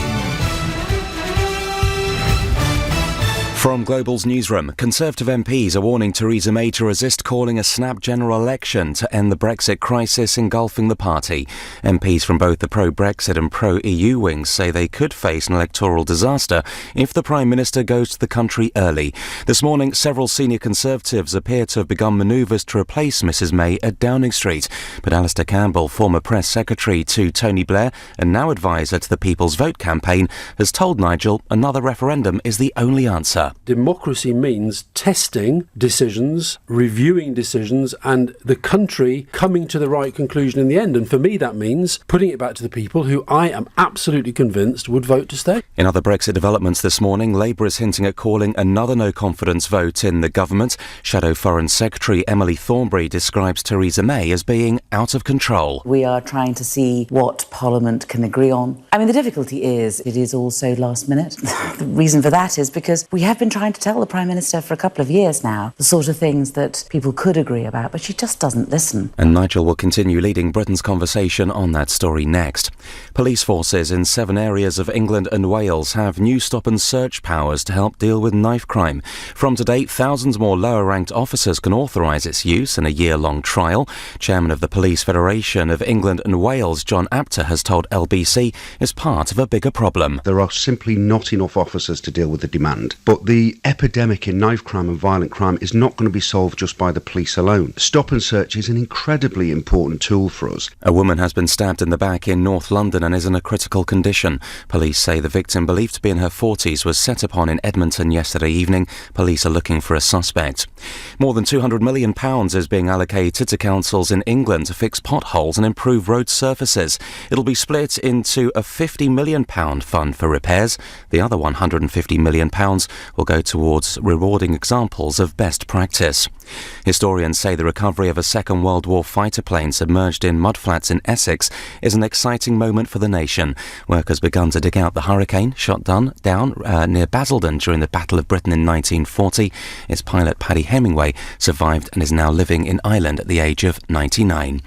From Global's newsroom, Conservative MPs are warning Theresa May to resist calling a snap general election to end the Brexit crisis engulfing the party. MPs from both the pro-Brexit and pro-EU wings say they could face an electoral disaster if the Prime Minister goes to the country early. This morning, several senior Conservatives appear to have begun manoeuvres to replace Mrs May at Downing Street. But Alistair Campbell, former press secretary to Tony Blair and now advisor to the People's Vote campaign, has told Nigel another referendum is the only answer. Democracy means testing decisions, reviewing decisions, and the country coming to the right conclusion in the end. And for me, that means putting it back to the people who I am absolutely convinced would vote to stay. In other Brexit developments this morning, Labour is hinting at calling another no-confidence vote in the government. Shadow Foreign Secretary Emily Thornberry describes Theresa May as being out of control. We are trying to see what Parliament can agree on. The difficulty is it is also last minute. The reason for that is because we have been trying to tell the Prime Minister for a couple of years now the sort of things that people could agree about, but she just doesn't listen. And Nigel will continue leading Britain's conversation on that story next. Police forces in 7 areas of England and Wales have new stop and search powers to help deal with knife crime. From today, thousands more lower-ranked officers can authorise its use in a year-long trial. Chairman of the Police Federation of England and Wales, John Apter, has told LBC is part of a bigger problem. There are simply not enough officers to deal with the demand, but the epidemic in knife crime and violent crime is not going to be solved just by the police alone. Stop and search is an incredibly important tool for us. A woman has been stabbed in the back in North London and is in a critical condition. Police say the victim, believed to be in her 40s, was set upon in Edmonton yesterday evening. Police are looking for a suspect. More than £200 million is being allocated to councils in England to fix potholes and improve road surfaces. It'll be split into a £50 million fund for repairs. The other £150 million will go towards rewarding examples of best practice. Historians say the recovery of a Second World War fighter plane submerged in mudflats in Essex is an exciting moment for the nation. Work has begun to dig out the Hurricane, shot down near Basildon during the Battle of Britain in 1940. Its pilot, Paddy Hemingway, survived and is now living in Ireland at the age of 99.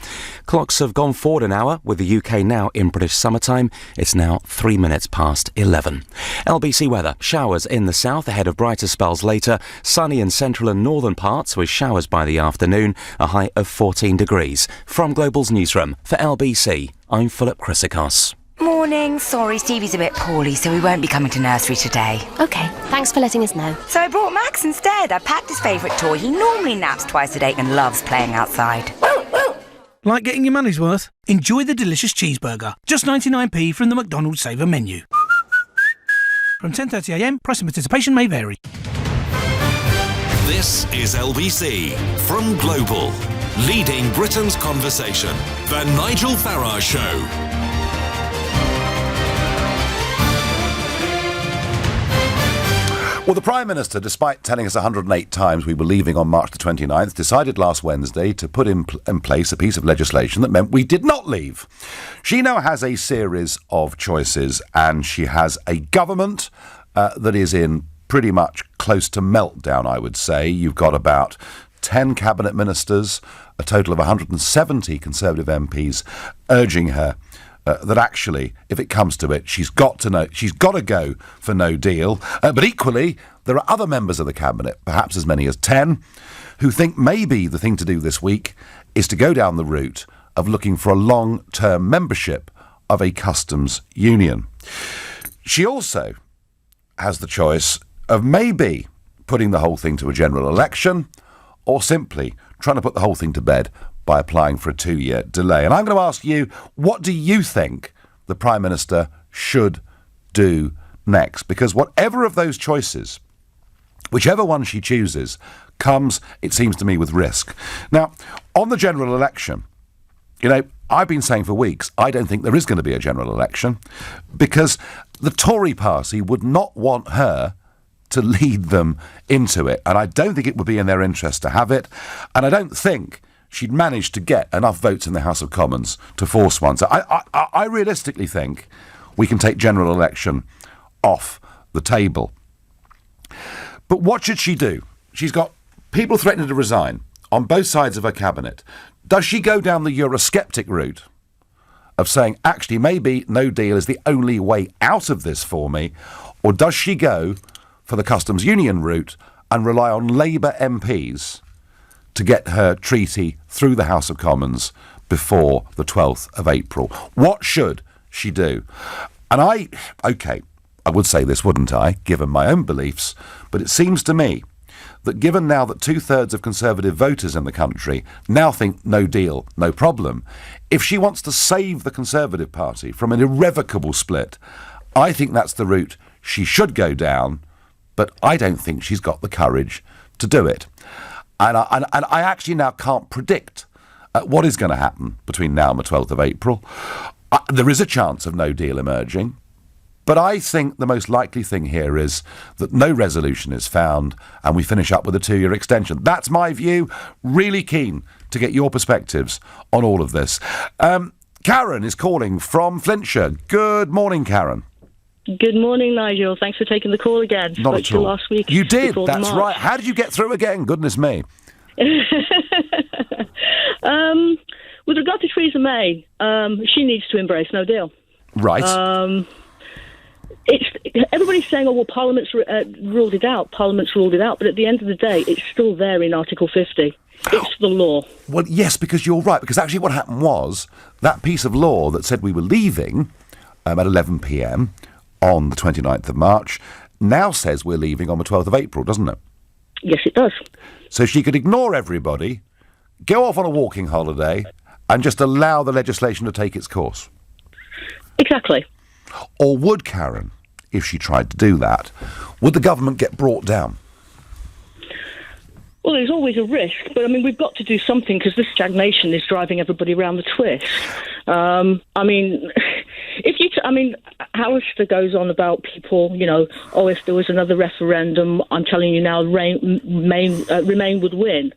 Clocks have gone forward an hour, with the UK now in British summertime. It's now 3 minutes past 11. LBC weather. Showers in the south ahead of brighter spells later. Sunny in central and northern parts with showers by the afternoon. A high of 14 degrees. From Global's newsroom, for LBC, I'm Philip Chrysikos. Morning. Sorry, Stevie's a bit poorly, so we won't be coming to nursery today. OK, thanks for letting us know. So I brought Max instead. I packed his favourite toy. He normally naps twice a day and loves playing outside. Like getting your money's worth? Enjoy the delicious cheeseburger. Just 99p from the McDonald's Saver menu. From 10:30am, price and participation may vary. This is LBC from Global, leading Britain's conversation. The Nigel Farage Show. Well, the Prime Minister, despite telling us 108 times we were leaving on March the 29th, decided last Wednesday to put in place a piece of legislation that meant we did not leave. She now has a series of choices, and she has a government that is in pretty much close to meltdown, I would say. You've got about 10 cabinet ministers, a total of 170 Conservative MPs urging her that actually, if it comes to it, she's got to go for no deal. But equally, there are other members of the cabinet, perhaps as many as 10, who think maybe the thing to do this week is to go down the route of looking for a long-term membership of a customs union. She also has the choice of maybe putting the whole thing to a general election, or simply trying to put the whole thing to bed by applying for a 2-year delay. And I'm going to ask you, what do you think the Prime Minister should do next? Because whatever of those choices, whichever one she chooses, comes, it seems to me, with risk. Now, on the general election, I've been saying for weeks, I don't think there is going to be a general election, because the Tory party would not want her to lead them into it. And I don't think it would be in their interest to have it. And I don't think she'd managed to get enough votes in the House of Commons to force one. So I realistically think we can take general election off the table. But what should she do? She's got people threatening to resign on both sides of her cabinet. Does she go down the Eurosceptic route of saying, actually, maybe no deal is the only way out of this for me? Or does she go for the customs union route and rely on Labour MPs to get her treaty through the House of Commons before the 12th of April? What should she do? And I would say this, wouldn't I, given my own beliefs, but it seems to me that given now that 2/3 of Conservative voters in the country now think no deal, no problem, if she wants to save the Conservative Party from an irrevocable split, I think that's the route she should go down, but I don't think she's got the courage to do it. And I actually now can't predict what is going to happen between now and the 12th of April. There is a chance of no deal emerging, but I think the most likely thing here is that no resolution is found and we finish up with a 2-year extension. That's my view. Really keen to get your perspectives on all of this. Karen is calling from Flintshire. Good morning, Karen. Good morning, Nigel. Thanks for taking the call again. Not at all. Last week. You did, that's right. How did you get through again? Goodness me. With regard to Theresa May, she needs to embrace no deal. Right. Everybody's saying, well, Parliament's ruled it out. Parliament's ruled it out. But at the end of the day, it's still there in Article 50. It's the law. Well, yes, because you're right. Because actually what happened was that piece of law that said we were leaving at 11 p.m, on the 29th of March, now says we're leaving on the 12th of April, doesn't it? Yes, it does. So she could ignore everybody, go off on a walking holiday, and just allow the legislation to take its course. Exactly. Or would Karen, if she tried to do that, would the government get brought down? Well, there's always a risk, but I mean, we've got to do something because this stagnation is driving everybody around the twist. I mean, Alistair goes on about people, if there was another referendum, I'm telling you now, Remain would win.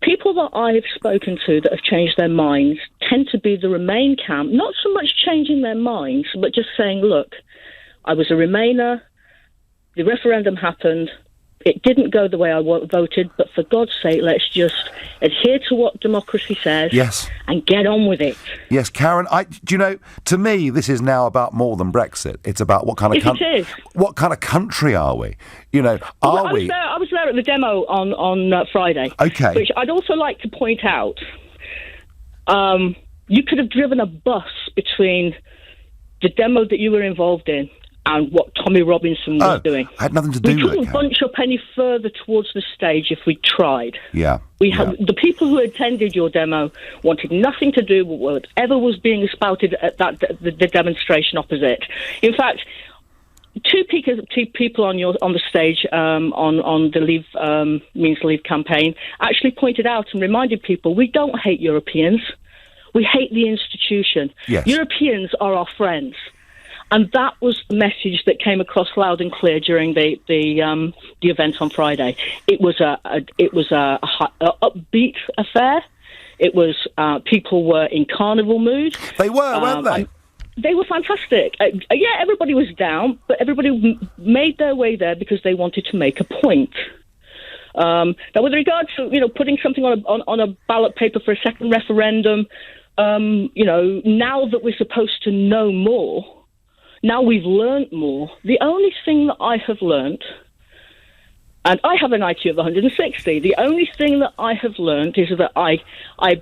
People that I have spoken to that have changed their minds tend to be the Remain camp, not so much changing their minds, but just saying, look, I was a Remainer, the referendum happened, it didn't go the way I voted, but for God's sake, let's just adhere to what democracy says. Yes. And get on with it. Yes, Karen, to me, this is now about more than Brexit. It's about what kind of what kind of country are we? I was there at the demo on Friday. Okay. Which I'd also like to point out, you could have driven a bus between the demo that you were involved in and what Tommy Robinson was doing. I had nothing to do with it. We couldn't bunch up any further towards the stage if we tried. Yeah. The people who attended your demo wanted nothing to do with whatever was being spouted at the demonstration opposite. In fact, two people on the stage on the Leave Means Leave campaign actually pointed out and reminded people, we don't hate Europeans. We hate the institution. Yes. Europeans are our friends. And that was the message that came across loud and clear during the event on Friday. It was a upbeat affair. It was people were in carnival mood. They were, weren't they? They were fantastic. Everybody was down, but everybody made their way there because they wanted to make a point. Now, with regard to putting something on a ballot paper for a second referendum, now that we're supposed to know more. Now we've learnt more. The only thing that I have learnt, and I have an IQ of 160, the only thing that I have learnt is that I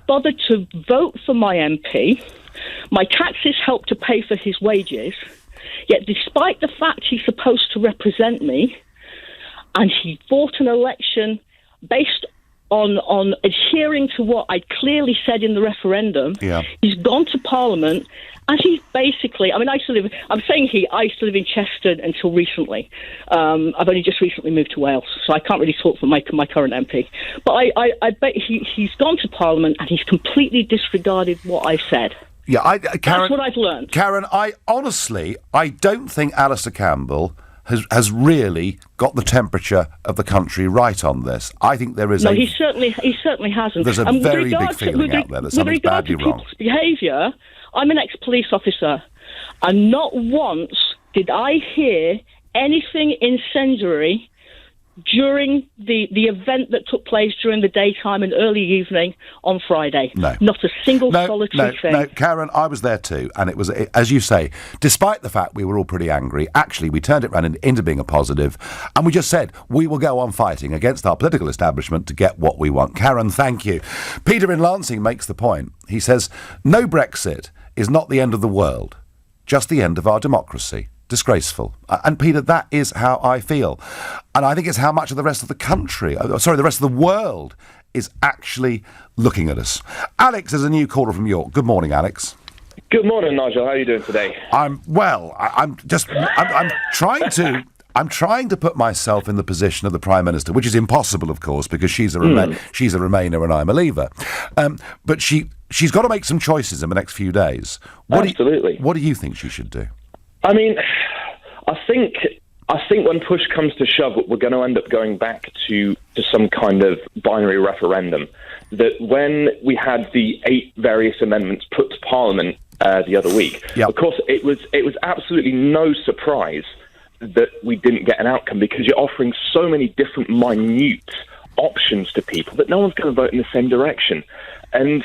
bothered to vote for my MP. My taxes helped to pay for his wages. Yet despite the fact he's supposed to represent me, and he fought an election based on adhering to what I clearly said in the referendum, he's gone to Parliament. And he's basically, I used to live in Chester until recently. I've only just recently moved to Wales, so I can't really talk for my current MP. But I bet he's gone to Parliament and he's completely disregarded what I said. Yeah, Karen, that's what I've learned. Karen, I don't think Alistair Campbell has really got the temperature of the country right on this. I think there is he certainly hasn't. There's a very big feeling out there that something's badly wrong. With regard to people's behaviour, I'm an ex-police officer, and not once did I hear anything incendiary during the event that took place during the daytime and early evening on Friday. No. Not a single solitary thing. No, Karen, I was there too, and it was, as you say, despite the fact we were all pretty angry, actually we turned it around into being a positive, and we just said we will go on fighting against our political establishment to get what we want. Karen, thank you. Peter in Lancing makes the point. He says, no Brexit is not the end of the world, just the end of our democracy. Disgraceful. And Peter, that is how I feel. And I think it's how much of the rest of the country, the rest of the world is actually looking at us. Alex is a new caller from York. Good morning, Alex. Good morning, Nigel. How are you doing today? I'm trying to put myself in the position of the Prime Minister, which is impossible, of course, because she's a Remainer and I'm a Leaver. But she's got to make some choices in the next few days. Absolutely. What do you think she should do? I mean, I think when push comes to shove, we're going to end up going back to some kind of binary referendum. That when we had the 8 various amendments put to Parliament the other week, of course, it was absolutely no surprise that we didn't get an outcome because you're offering so many different minute options to people that no one's going to vote in the same direction. And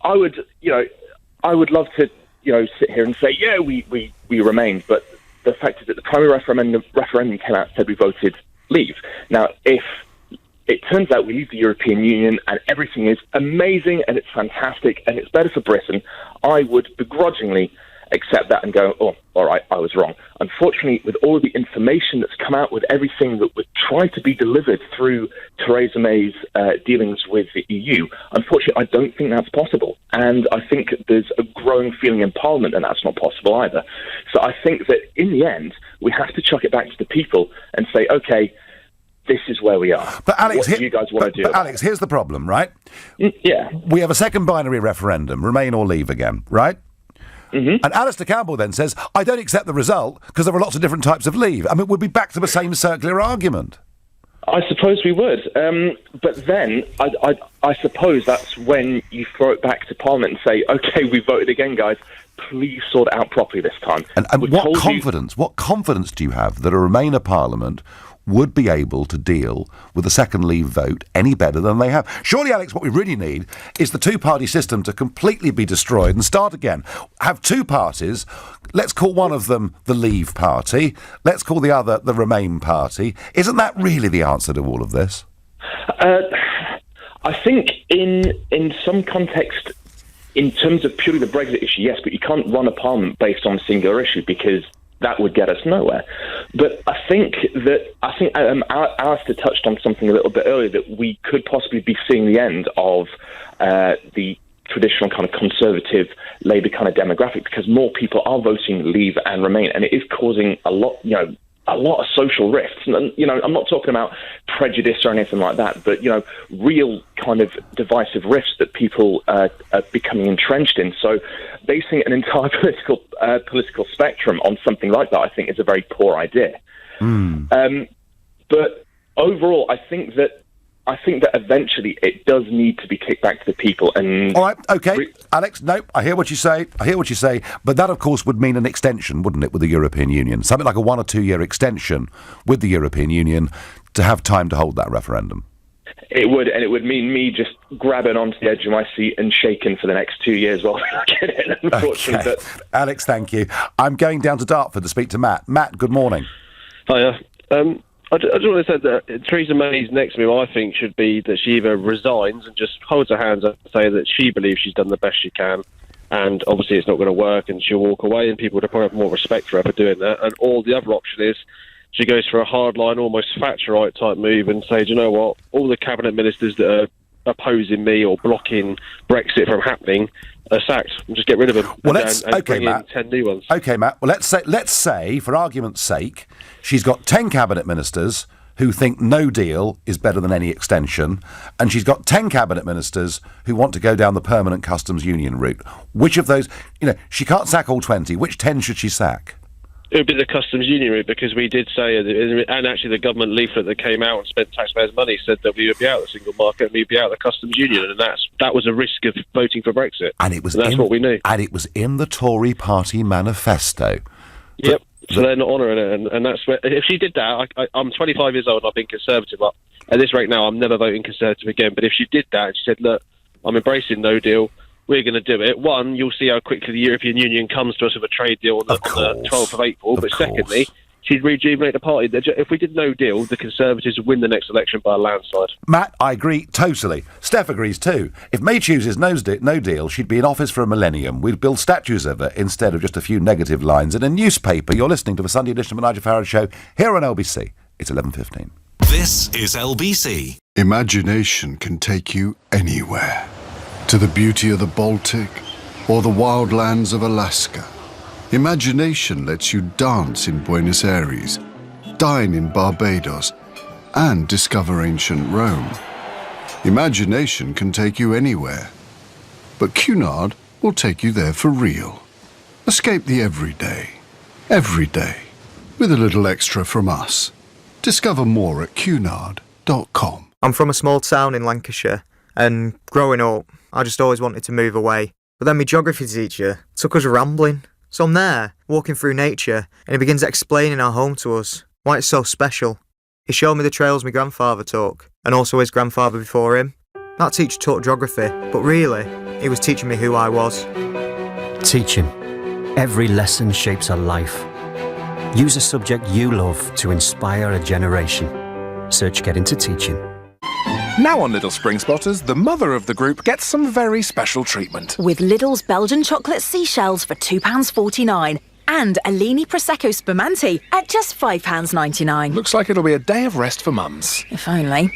I would love to sit here and say, yeah, we remained, but the fact is that the primary referendum came out and said we voted leave. Now, if it turns out we leave the European Union and everything is amazing and it's fantastic and it's better for Britain, I would begrudgingly accept that and go, oh, all right, I was wrong. Unfortunately, with all of the information that's come out, with everything that was tried to be delivered through Theresa May's dealings with the EU, unfortunately, I don't think that's possible. And I think there's a growing feeling in Parliament that that's not possible either. So I think that in the end, we have to chuck it back to the people and say, okay, this is where we are. But Alex, what do you guys want to do? But Alex, here's the problem, right? Yeah. We have a second binary referendum, Remain or Leave again, right? Mm-hmm. And Alistair Campbell then says, I don't accept the result because there are lots of different types of leave. I mean, we'd be back to the same circular argument. I suppose we would. But then I suppose that's when you throw it back to Parliament and say, OK, we voted again, guys. Please sort it out properly this time. And what confidence do you have that a Remainer Parliament would be able to deal with a second leave vote any better than they have? Surely, Alex, what we really need is the two-party system to completely be destroyed and start again. Have two parties. Let's call one of them the Leave Party. Let's call the other the Remain Party. Isn't that really the answer to all of this? I think in some context, in terms of purely the Brexit issue, yes, but you can't run a parliament based on a singular issue because that would get us nowhere. But I think Alistair touched on something a little bit earlier, that we could possibly be seeing the end of the traditional kind of conservative Labour kind of demographic, because more people are voting Leave and Remain, and it is causing a lot of social rifts. And, I'm not talking about prejudice or anything like that, but, real kind of divisive rifts that people are becoming entrenched in. So basing an entire political spectrum on something like that, I think, is a very poor idea. But overall, I think that eventually it does need to be kicked back to the people. And all right, okay, Alex. No, I hear what you say. But that, of course, would mean an extension, wouldn't it, with the European Union? Something like a 1 or 2 year extension with the European Union to have time to hold that referendum. It would, and it would mean me just grabbing onto the edge of my seat and shaking for the next 2 years while we get it, unfortunately. Okay. Alex, thank you. I'm going down to Dartford to speak to Matt. Matt, good morning. Hiya. I just want to say that Theresa May's next move, I think, should be that she either resigns and just holds her hands up and say that she believes she's done the best she can, and obviously it's not going to work, and she'll walk away, and people would probably have more respect for her for doing that. And or the other option is she goes for a hardline, almost Thatcherite type move and say, do you know what, all the cabinet ministers that are opposing me or blocking Brexit from happening are sacked, and just get rid of them. Well, and bring in 10 new ones. Okay, Matt. Well, let's say, for argument's sake, she's got 10 cabinet ministers who think no deal is better than any extension, and she's got 10 cabinet ministers who want to go down the permanent customs union route. Which of those, she can't sack all 20. Which 10 should she sack? It would be the customs union route, because we did say, and actually the government leaflet that came out and spent taxpayers' money said that we would be out of the single market and we'd be out of the customs union, and that was a risk of voting for Brexit. And that's what we knew. And it was in the Tory party manifesto. Yep. So they're not honouring it, and that's where, if she did that, I'm 25 years old and I've been Conservative. At this rate now, I'm never voting Conservative again. But if she did that and she said, look, I'm embracing no deal, we're going to do it. One, you'll see how quickly the European Union comes to us with a trade deal on the 12th of April. But secondly, she'd rejuvenate the party. If we did no deal, the Conservatives would win the next election by a landslide. Matt, I agree totally. Steph agrees too. If May chooses no deal, she'd be in office for a millennium. We'd build statues of her instead of just a few negative lines in a newspaper. You're listening to the Sunday edition of the Nigel Farage Show here on LBC. It's 11:15. This is LBC. Imagination can take you anywhere. To the beauty of the Baltic or the wild lands of Alaska. Imagination lets you dance in Buenos Aires, dine in Barbados, and discover ancient Rome. Imagination can take you anywhere, but Cunard will take you there for real. Escape the everyday, with a little extra from us. Discover more at cunard.com. I'm from a small town in Lancashire, and growing up, I just always wanted to move away. But then my geography teacher took us rambling. So I'm there, walking through nature, and he begins explaining our home to us, why it's so special. He showed me the trails my grandfather took, and also his grandfather before him. That teacher taught geography, but really, he was teaching me who I was. Teaching. Every lesson shapes a life. Use a subject you love to inspire a generation. Search Get Into Teaching. Now on Lidl Spring Spotters, the mother of the group gets some very special treatment. With Lidl's Belgian chocolate seashells for £2.49 and Alini Prosecco Spumante at just £5.99. Looks like it'll be a day of rest for mums. If only.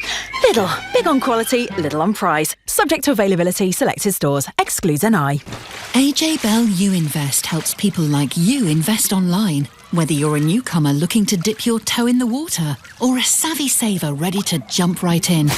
Lidl, big on quality, little on price. Subject to availability, selected stores. Excludes NI. AJ Bell U-Invest helps people like you invest online. Whether you're a newcomer looking to dip your toe in the water or a savvy saver ready to jump right in,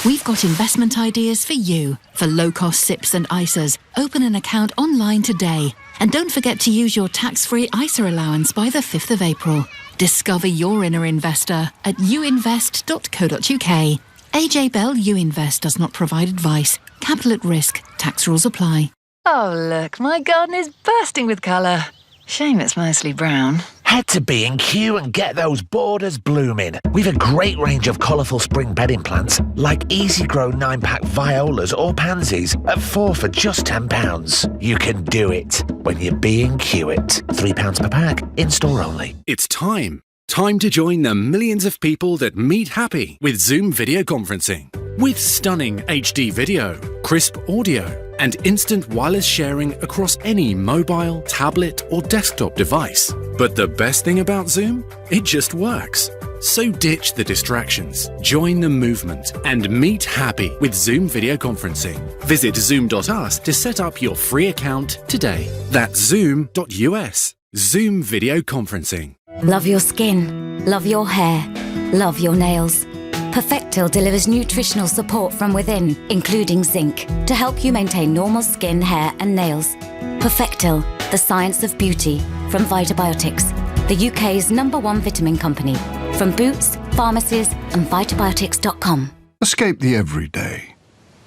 we've got investment ideas for you. For low-cost SIPs and ISAs, open an account online today. And don't forget to use your tax-free ISA allowance by the 5th of April. Discover your inner investor at uinvest.co.uk. AJ Bell U-Invest does not provide advice. Capital at risk. Tax rules apply. Oh, look, my garden is bursting with colour. Shame it's mostly brown. Head to B&Q and get those borders blooming. We've a great range of colourful spring bedding plants, like Easy Grow 9-pack violas or pansies at 4 for just £10. You can do it when you B&Q it. £3 per pack, in-store only. It's time. Time to join the millions of people that meet happy with Zoom video conferencing. With stunning HD video, crisp audio, and instant wireless sharing across any mobile, tablet, or desktop device. But the best thing about Zoom? It just works. So ditch the distractions, join the movement, and meet happy with Zoom video conferencing. Visit zoom.us to set up your free account today. That's zoom.us. Zoom video conferencing. Love your skin, love your hair, love your nails. Perfectil delivers nutritional support from within, including zinc, to help you maintain normal skin, hair and nails. Perfectil, the science of beauty, from Vitabiotics, the UK's #1 vitamin company. From Boots, pharmacies and Vitabiotics.com. Escape the everyday.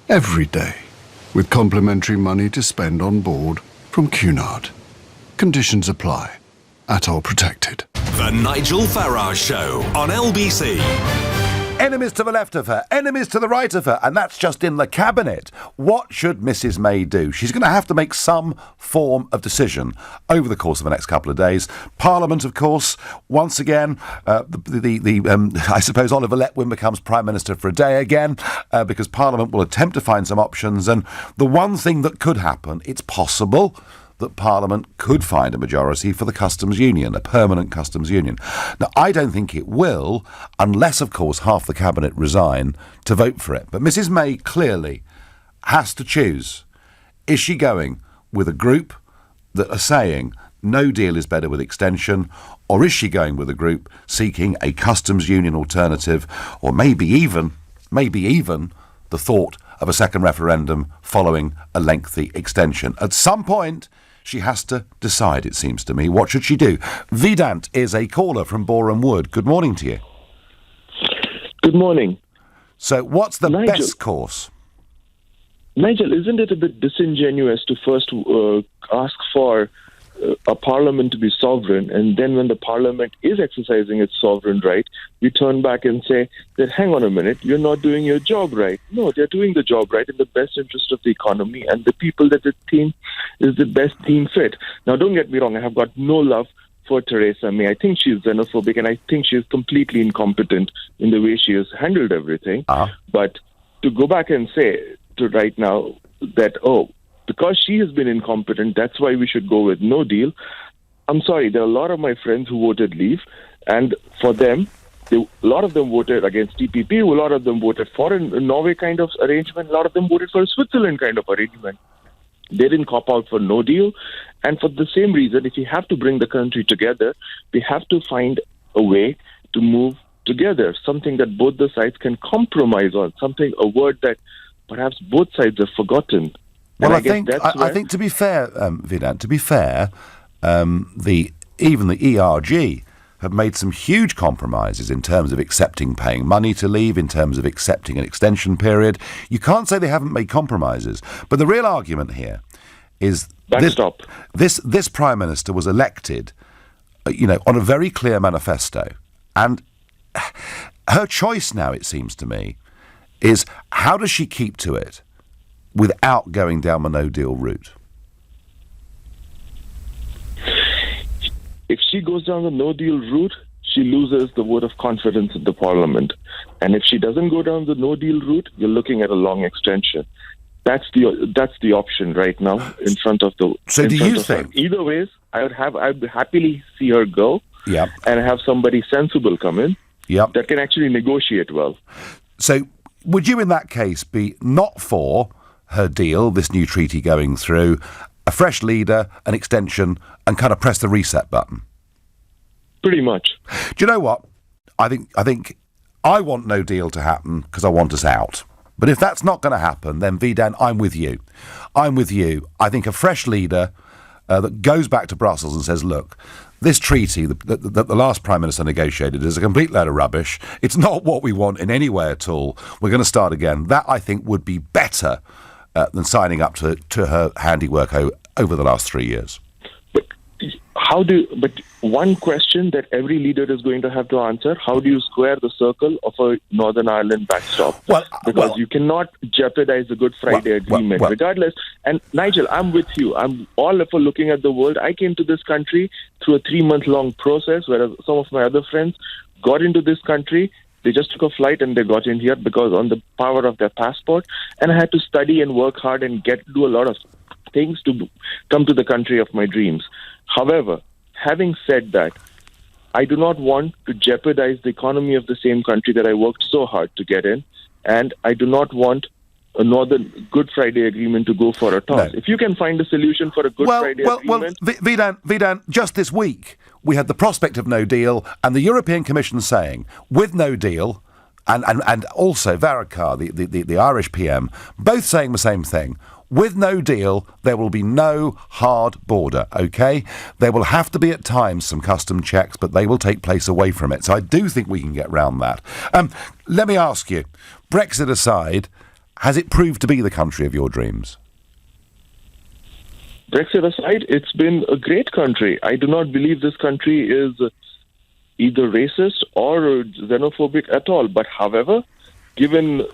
Every day. With complimentary money to spend on board from Cunard. Conditions apply. Atoll protected. The Nigel Farage Show on LBC. Enemies to the left of her, enemies to the right of her, and that's just in the cabinet. What should Mrs May do? She's going to have to make some form of decision over the course of the next couple of days. Parliament, of course, once again, I suppose Oliver Letwin becomes Prime Minister for a day again, because Parliament will attempt to find some options. And the one thing that could happen, it's possible that Parliament could find a majority for the customs union, a permanent customs union. Now, I don't think it will, unless, of course, half the cabinet resign to vote for it. But Mrs May clearly has to choose. Is she going with a group that are saying no deal is better with extension, or is she going with a group seeking a customs union alternative, or maybe even the thought of a second referendum following a lengthy extension? At some point, she has to decide, it seems to me. What should she do? Vedant is a caller from Boreham Wood. Good morning to you. Good morning. So what's the best course? Nigel, isn't it a bit disingenuous to first ask for a parliament to be sovereign, and then when the parliament is exercising its sovereign right, you turn back and say that, hang on a minute, you're not doing your job right. No, they're doing the job right in the best interest of the economy and the people that the team is the best team fit. Now, don't get me wrong, I have got no love for Theresa May. I think she's xenophobic, and I think she's completely incompetent in the way she has handled everything. But to go back and say to right now that, because she has been incompetent, that's why we should go with no deal. I'm sorry, there are a lot of my friends who voted leave, and for them, a lot of them voted against TPP, a lot of them voted for a Norway kind of arrangement, a lot of them voted for a Switzerland kind of arrangement. They didn't cop out for no deal, and for the same reason, if we have to bring the country together, we have to find a way to move together, something that both the sides can compromise on, a word that perhaps both sides have forgotten. Well, I think to be fair, Vedant, even the ERG have made some huge compromises in terms of accepting paying money to leave, in terms of accepting an extension period. You can't say they haven't made compromises. But the real argument here is this Prime Minister was elected, on a very clear manifesto. And her choice now, it seems to me, is how does she keep to it without going down the no-deal route? If she goes down the no-deal route, she loses the vote of confidence in the parliament. And if she doesn't go down the no-deal route, you're looking at a long extension. That's the option right now in front of the. So do you think? Either ways, I'd happily see her go. Yeah. And have somebody sensible come in. Yeah. That can actually negotiate well. So would you, in that case, be not for her deal, this new treaty going through, a fresh leader, an extension, and kind of press the reset button? Pretty much. Do you know what? I think I want no deal to happen because I want us out. But if that's not going to happen, then Vidan, I'm with you. I'm with you. I think a fresh leader that goes back to Brussels and says, look, this treaty that the last Prime Minister negotiated is a complete load of rubbish. It's not what we want in any way at all. We're going to start again. That, I think, would be better than signing up to her handiwork over the last 3 years. But one question that every leader is going to have to answer, how do you square the circle of a Northern Ireland backstop? Because you cannot jeopardize the Good Friday Agreement, regardless. And Nigel, I'm with you. I'm all for looking at the world. I came to this country through a 3-month-long process, whereas some of my other friends got into this country. They just took a flight and they got in here because on the power of their passport. And I had to study and work hard and do a lot of things to come to the country of my dreams. However, having said that, I do not want to jeopardize the economy of the same country that I worked so hard to get in, and I do not want a Northern Good Friday Agreement to go for a toss. No. If you can find a solution for a Good Friday Agreement... Vidan, just this week, we had the prospect of no deal, and the European Commission saying, with no deal, and also Varadkar, the Irish PM, both saying the same thing. With no deal, there will be no hard border, OK? There will have to be at times some custom checks, but they will take place away from it. So I do think we can get round that. Let me ask you, Brexit aside, has it proved to be the country of your dreams? Brexit aside, it's been a great country. I do not believe this country is either racist or xenophobic at all. But however, given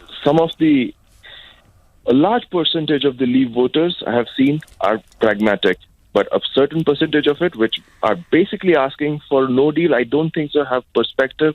a large percentage of the Leave voters I have seen are pragmatic, but a certain percentage of it, which are basically asking for no deal, I don't think so have perspective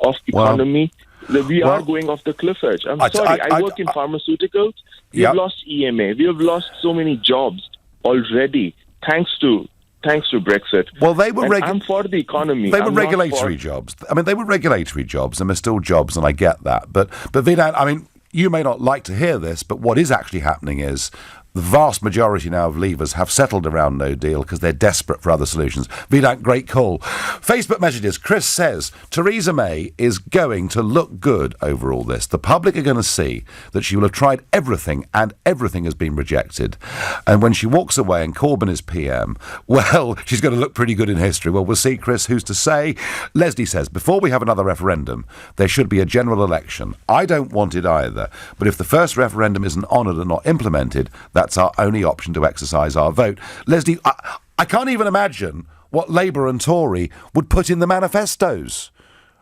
of economy. We are going off the cliff edge. I'm sorry, I work in pharmaceuticals. We have lost EMA. We have lost so many jobs already, thanks to Brexit. Well, they were. I'm for the economy. They were regulatory jobs. I mean, they were regulatory jobs, and they're still jobs, and I get that. But Vidan, I mean, you may not like to hear this, but what is actually happening is the vast majority now of Leavers have settled around no deal because they're desperate for other solutions. Vidan, great call. Facebook messages. Chris says, Theresa May is going to look good over all this. The public are going to see that she will have tried everything and everything has been rejected. And when she walks away and Corbyn is PM, well, she's going to look pretty good in history. Well, we'll see, Chris. Who's to say? Leslie says, before we have another referendum, there should be a general election. I don't want it either. But if the first referendum isn't honoured and not implemented, that's our only option to exercise our vote. Leslie, I can't even imagine what Labour and Tory would put in the manifestos.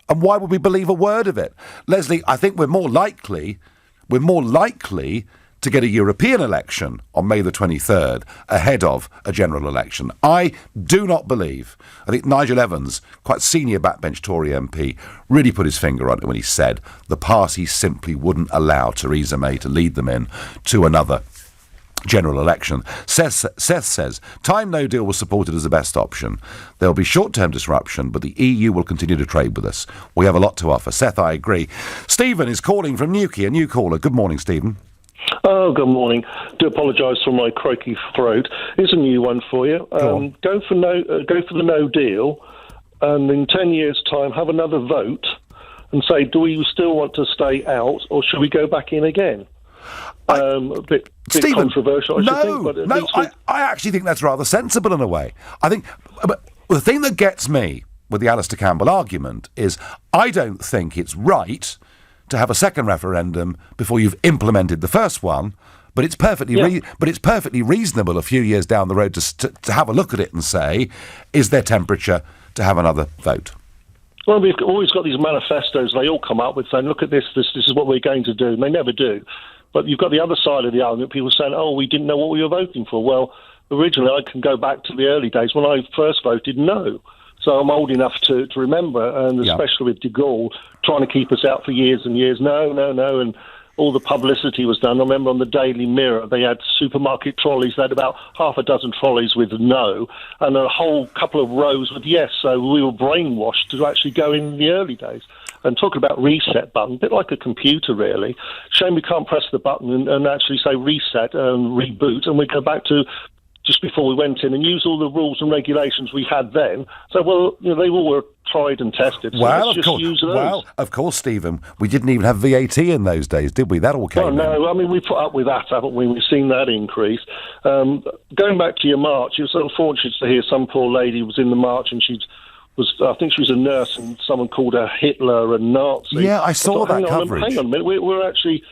And why would we believe a word of it? Leslie, I think we're more likely to get a European election on May the 23rd ahead of a general election. I do not believe. I think Nigel Evans, quite senior backbench Tory MP, really put his finger on it when he said the party simply wouldn't allow Theresa May to lead them in to another general election. Seth says, time no deal was supported as the best option. There will be short-term disruption, but the EU will continue to trade with us. We have a lot to offer. Seth, I agree. Stephen is calling from Newquay, a new caller. Good morning, Stephen. Oh, good morning. Do apologise for my croaky throat. Here's a new one for you. Go for the no deal, and in 10 years' time, have another vote and say, do we still want to stay out, or should we go back in again? A bit Stephen, controversial, I think. But I actually think that's rather sensible in a way. I think but the thing that gets me with the Alistair Campbell argument is I don't think it's right to have a second referendum before you've implemented the first one, but it's perfectly reasonable a few years down the road to have a look at it and say, is there temperature to have another vote? Well, we've always got these manifestos they all come up with saying, look at this is what we're going to do, and they never do. But you've got the other side of the argument, people saying, oh, we didn't know what we were voting for. Well, originally I can go back to the early days when I first voted no. So I'm old enough to remember, and especially with de Gaulle trying to keep us out for years and years. No, and all the publicity was done. I remember on the Daily Mirror, they had supermarket trolleys. They had about half a dozen trolleys with no, and a whole couple of rows with yes. So we were brainwashed to actually go in the early days. And talking about reset button, a bit like a computer, really. Shame we can't press the button and actually say reset and reboot, and we go back to just before we went in and use all the rules and regulations we had then. So, well, they all were tried and tested. So let's just use those. Well, of course, Stephen. We didn't even have VAT in those days, did we? That all came in. No, I mean, we put up with that, haven't we? We've seen that increase. Going back to your march, it was unfortunate to hear some poor lady was in the march and I think she was a nurse, and someone called her Hitler and Nazi. Yeah, I saw that coverage. Hang on a minute, we're actually...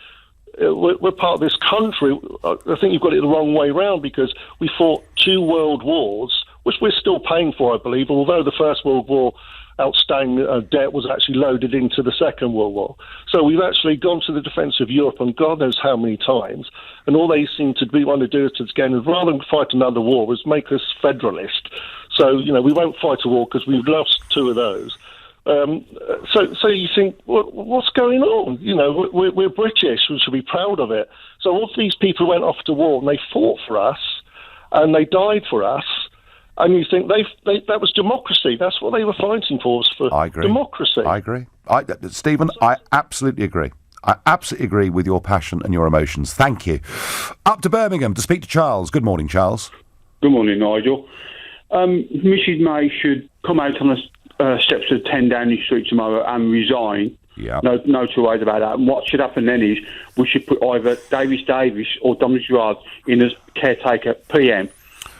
We're part of this country. I think you've got it the wrong way round, because we fought 2 world wars, which we're still paying for, I believe, although the First World War outstanding debt was actually loaded into the Second World War. So we've actually gone to the defence of Europe and God knows how many times, and all they seem to want to do is again, rather than fight another war, is make us federalist. So, we won't fight a war because we've lost 2 of those. So you think, what's going on? We're British, we should be proud of it. So all these people went off to war and they fought for us and they died for us, and you think that was democracy. That's what they were fighting for, was for democracy. I agree. Stephen, I absolutely agree. I absolutely agree with your passion and your emotions. Thank you. Up to Birmingham to speak to Charles. Good morning, Charles. Good morning, Nigel. Mrs May should come out on the steps of 10 Downing Street tomorrow and resign. Yeah. No two ways about that. And what should happen then is we should put either Davis or Dominic Gerard in as caretaker PM,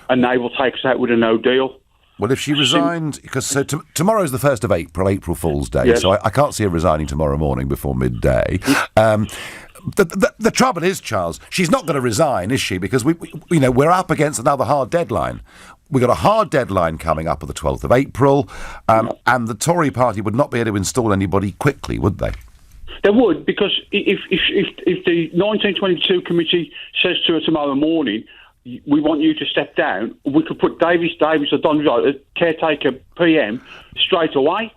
and they will take us out with a no deal. Well, if she resigned, because tomorrow's the 1st of April Fool's Day, yes. So I can't see her resigning tomorrow morning before midday. The trouble is, Charles, she's not going to resign, is she? Because we're up against another hard deadline. We've got a hard deadline coming up on the 12th of April, and the Tory party would not be able to install anybody quickly, would they? They would, because if the 1922 committee says to her tomorrow morning, we want you to step down, we could put Davis or Don as caretaker PM straight away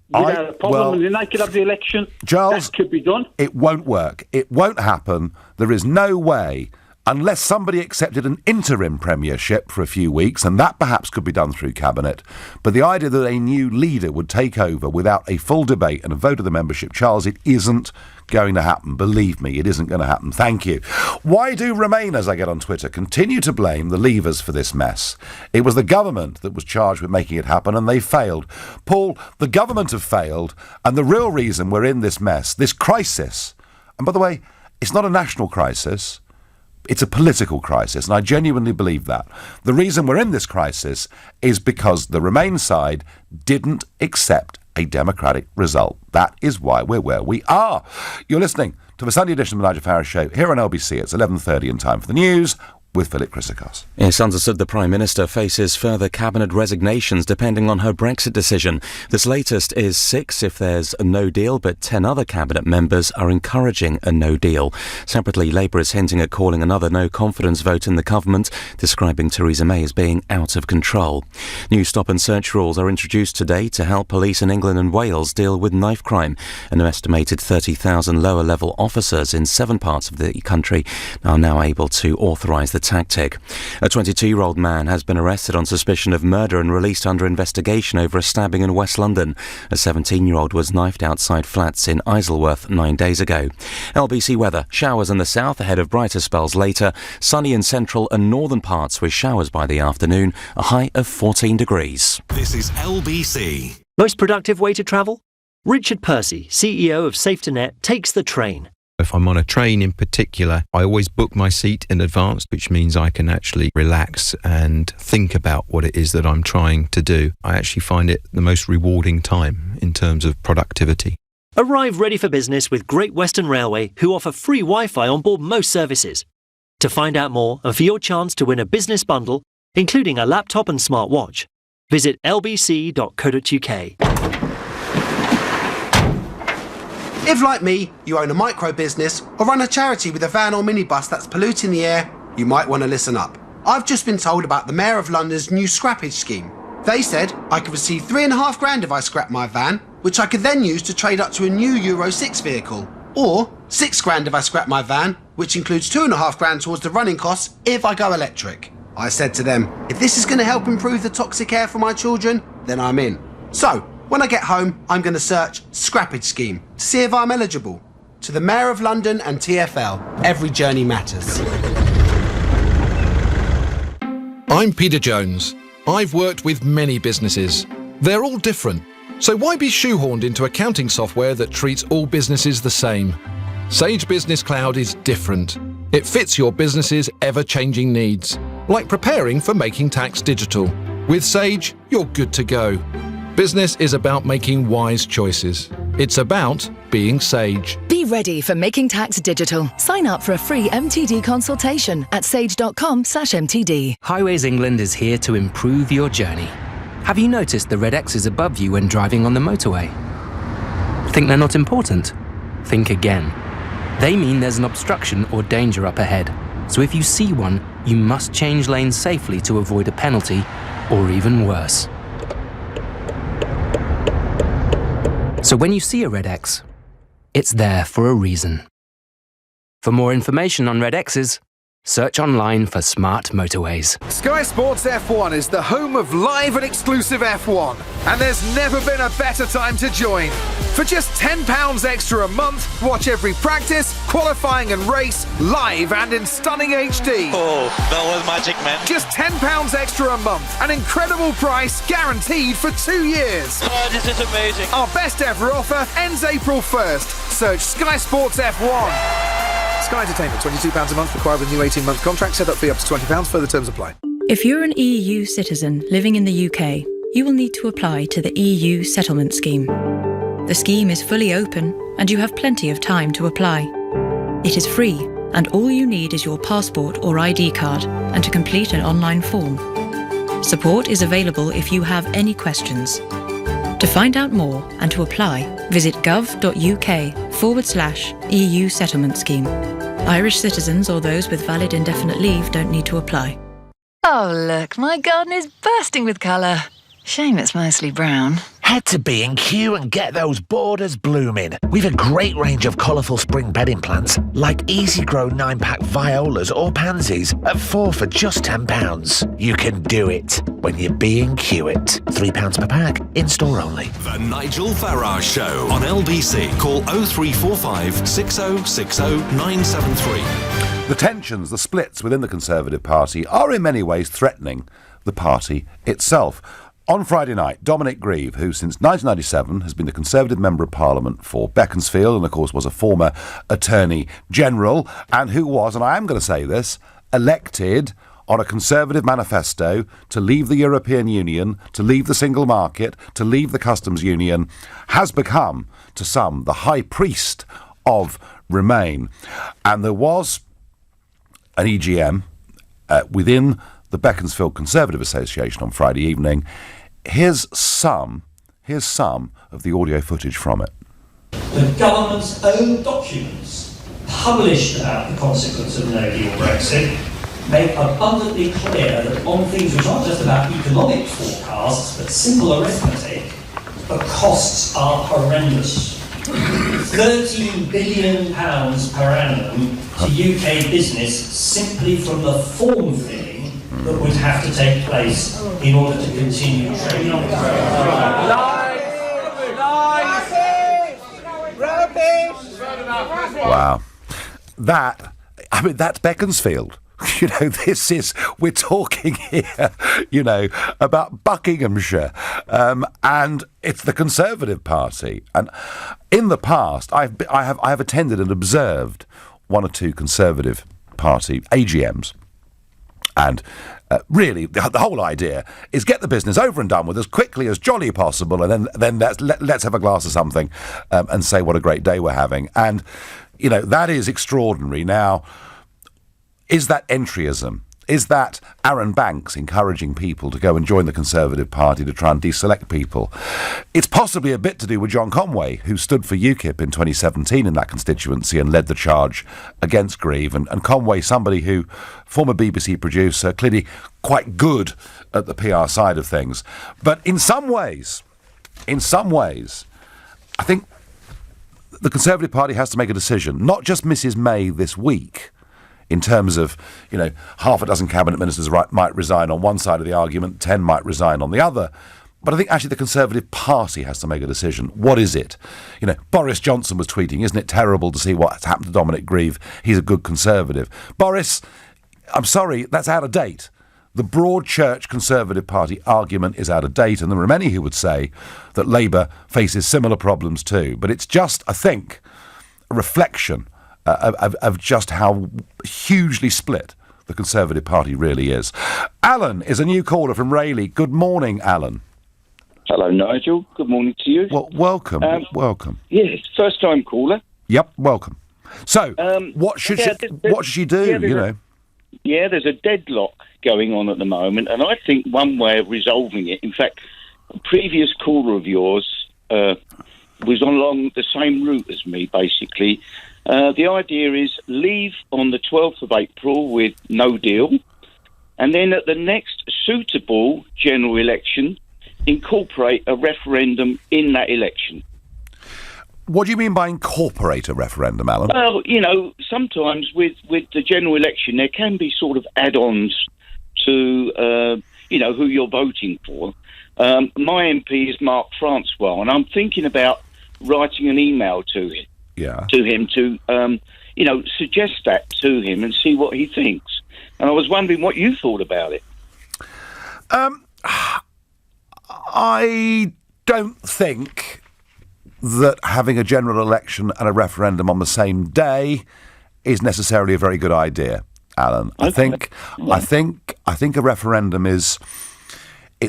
without a problem, and then they could have the election. Charles, that could be done. It won't work. It won't happen. There is no way, unless somebody accepted an interim premiership for a few weeks, and that perhaps could be done through cabinet. But the idea that a new leader would take over without a full debate and a vote of the membership, Charles, it isn't going to happen. Believe me, it isn't going to happen. Thank you. Why do Remainers, I get on Twitter, continue to blame the Leavers for this mess? It was the government that was charged with making it happen, and they failed. Paul, the government have failed, and the real reason we're in this mess, this crisis, and by the way, it's not a national crisis, it's a political crisis, and I genuinely believe that. The reason we're in this crisis is because the Remain side didn't accept a democratic result. That is why we're where we are. You're listening to the Sunday edition of the Nigel Farage Show here on LBC. It's 11:30 in time for the news with Philip Chrysikos. It's understood the Prime Minister faces further cabinet resignations depending on her Brexit decision. This latest is 6 if there's a no deal, but 10 other cabinet members are encouraging a no deal. Separately, Labour is hinting at calling another no confidence vote in the government, describing Theresa May as being out of control. New stop and search rules are introduced today to help police in England and Wales deal with knife crime. An estimated 30,000 lower level officers in 7 parts of the country are now able to authorise the tactic. A 22-year-old man has been arrested on suspicion of murder and released under investigation over a stabbing in West London. A 17-year-old was knifed outside flats in Isleworth 9 days ago. LBC weather. Showers in the south ahead of brighter spells later. Sunny in central and northern parts with showers by the afternoon. A high of 14 degrees. This is LBC. Most productive way to travel? Richard Percy, CEO of SafeToNet, takes the train. If I'm on a train in particular, I always book my seat in advance, which means I can actually relax and think about what it is that I'm trying to do. I actually find it the most rewarding time in terms of productivity. Arrive ready for business with Great Western Railway, who offer free Wi-Fi on board most services. To find out more and for your chance to win a business bundle, including a laptop and smartwatch, visit lbc.co.uk. If, like me, you own a micro business or run a charity with a van or minibus that's polluting the air, you might want to listen up. I've just been told about the Mayor of London's new scrappage scheme. They said I could receive £3,500 if I scrapped my van, which I could then use to trade up to a new Euro 6 vehicle. Or £6,000 if I scrap my van, which includes £2,500 towards the running costs if I go electric. I said to them, if this is going to help improve the toxic air for my children, then I'm in. So, when I get home, I'm going to search Scrappage Scheme to see if I'm eligible. To the Mayor of London and TfL, every journey matters. I'm Peter Jones. I've worked with many businesses. They're all different. So why be shoehorned into accounting software that treats all businesses the same? Sage Business Cloud is different. It fits your business's ever-changing needs, like preparing for Making Tax Digital. With Sage, you're good to go. Business is about making wise choices. It's about being Sage. Be ready for Making Tax Digital. Sign up for a free MTD consultation at sage.com/MTD. Highways England is here to improve your journey. Have you noticed the red X's above you when driving on the motorway? Think they're not important? Think again. They mean there's an obstruction or danger up ahead. So if you see one, you must change lanes safely to avoid a penalty, or even worse. So when you see a red X, it's there for a reason. For more information on red X's, search online for smart motorways. Sky Sports F1 is the home of live and exclusive F1, and there's never been a better time to join. For just £10 extra a month, watch every practice, qualifying and race live and in stunning HD. Oh, that was magic, man. Just £10 extra a month, an incredible price guaranteed for 2 years. Oh, this is amazing. Our best ever offer ends April 1st. Search Sky Sports F1. Sky Entertainment, £22 a month, required with new 18-month contract. Set up fee up to £20. Further terms apply. If you're an EU citizen living in the UK, you will need to apply to the EU Settlement Scheme. The scheme is fully open and you have plenty of time to apply. It is free and all you need is your passport or ID card and to complete an online form. Support is available if you have any questions. To find out more and to apply, visit gov.uk/EU Settlement Scheme. Irish citizens or those with valid indefinite leave don't need to apply. Oh, look, my garden is bursting with colour. Shame it's mostly brown. Head to B&Q and get those borders blooming. We've a great range of colourful spring bedding plants, like easy grow 9-pack violas or pansies at 4 for just £10. You can do it when you B&Q it. £3 per pack, in-store only. The Nigel Farage Show on LBC. Call 0345 6060 973. The tensions, the splits within the Conservative Party are in many ways threatening the party itself. On Friday night, Dominic Grieve, who since 1997 has been the Conservative Member of Parliament for Beaconsfield and of course was a former Attorney General, and who was, and I am going to say this, elected on a Conservative manifesto to leave the European Union, to leave the single market, to leave the customs union, has become, to some, the high priest of Remain. And there was an EGM within the Beaconsfield Conservative Association on Friday evening. Here's some of the audio footage from it. The government's own documents published about the consequence of no-deal Brexit make abundantly clear that on things which aren't just about economic forecasts but simple arithmetic, the costs are horrendous. £13 billion per annum to UK business simply from the form filling that would have to take place in order to continue trading. Wow. That's Beaconsfield. You know, we're talking here, you know, about Buckinghamshire, and it's the Conservative Party. And in the past, I have attended and observed one or two Conservative Party AGMs, and really, the whole idea is get the business over and done with as quickly as jolly possible, and then let's have a glass of something and say what a great day we're having. And you know, that is extraordinary. Now, is that entryism? Is that Aaron Banks encouraging people to go and join the Conservative Party to try and deselect people? It's possibly a bit to do with John Conway, who stood for UKIP in 2017 in that constituency and led the charge against Grieve. And Conway, somebody who, former BBC producer, clearly quite good at the PR side of things. But in some ways, I think the Conservative Party has to make a decision, not just Mrs May this week, in terms of, half a dozen cabinet ministers might resign on one side of the argument, 10 might resign on the other. But I think actually the Conservative Party has to make a decision. What is it? Boris Johnson was tweeting, isn't it terrible to see what's happened to Dominic Grieve? He's a good Conservative. Boris, I'm sorry, that's out of date. The broad church Conservative Party argument is out of date, and there are many who would say that Labour faces similar problems too. But it's just, I think, a reflection of just how hugely split the Conservative Party really is. Alan is a new caller from Rayleigh. Good morning, Alan. Hello, Nigel. Good morning to you. Well, welcome. Welcome. Yes, first-time caller. Yep, welcome. So, what should she do? There's a deadlock going on at the moment, and I think one way of resolving it, in fact, a previous caller of yours was along the same route as me, basically. The idea is leave on the 12th of April with no deal, and then at the next suitable general election, incorporate a referendum in that election. What do you mean by incorporate a referendum, Alan? Well, sometimes with the general election, there can be sort of add-ons to, who you're voting for. My MP is Mark Francois, and I'm thinking about writing an email to him. To him to, suggest that to him and see what he thinks. And I was wondering what you thought about it. I don't think that having a general election and a referendum on the same day is necessarily a very good idea, Alan. Okay. I think a referendum it's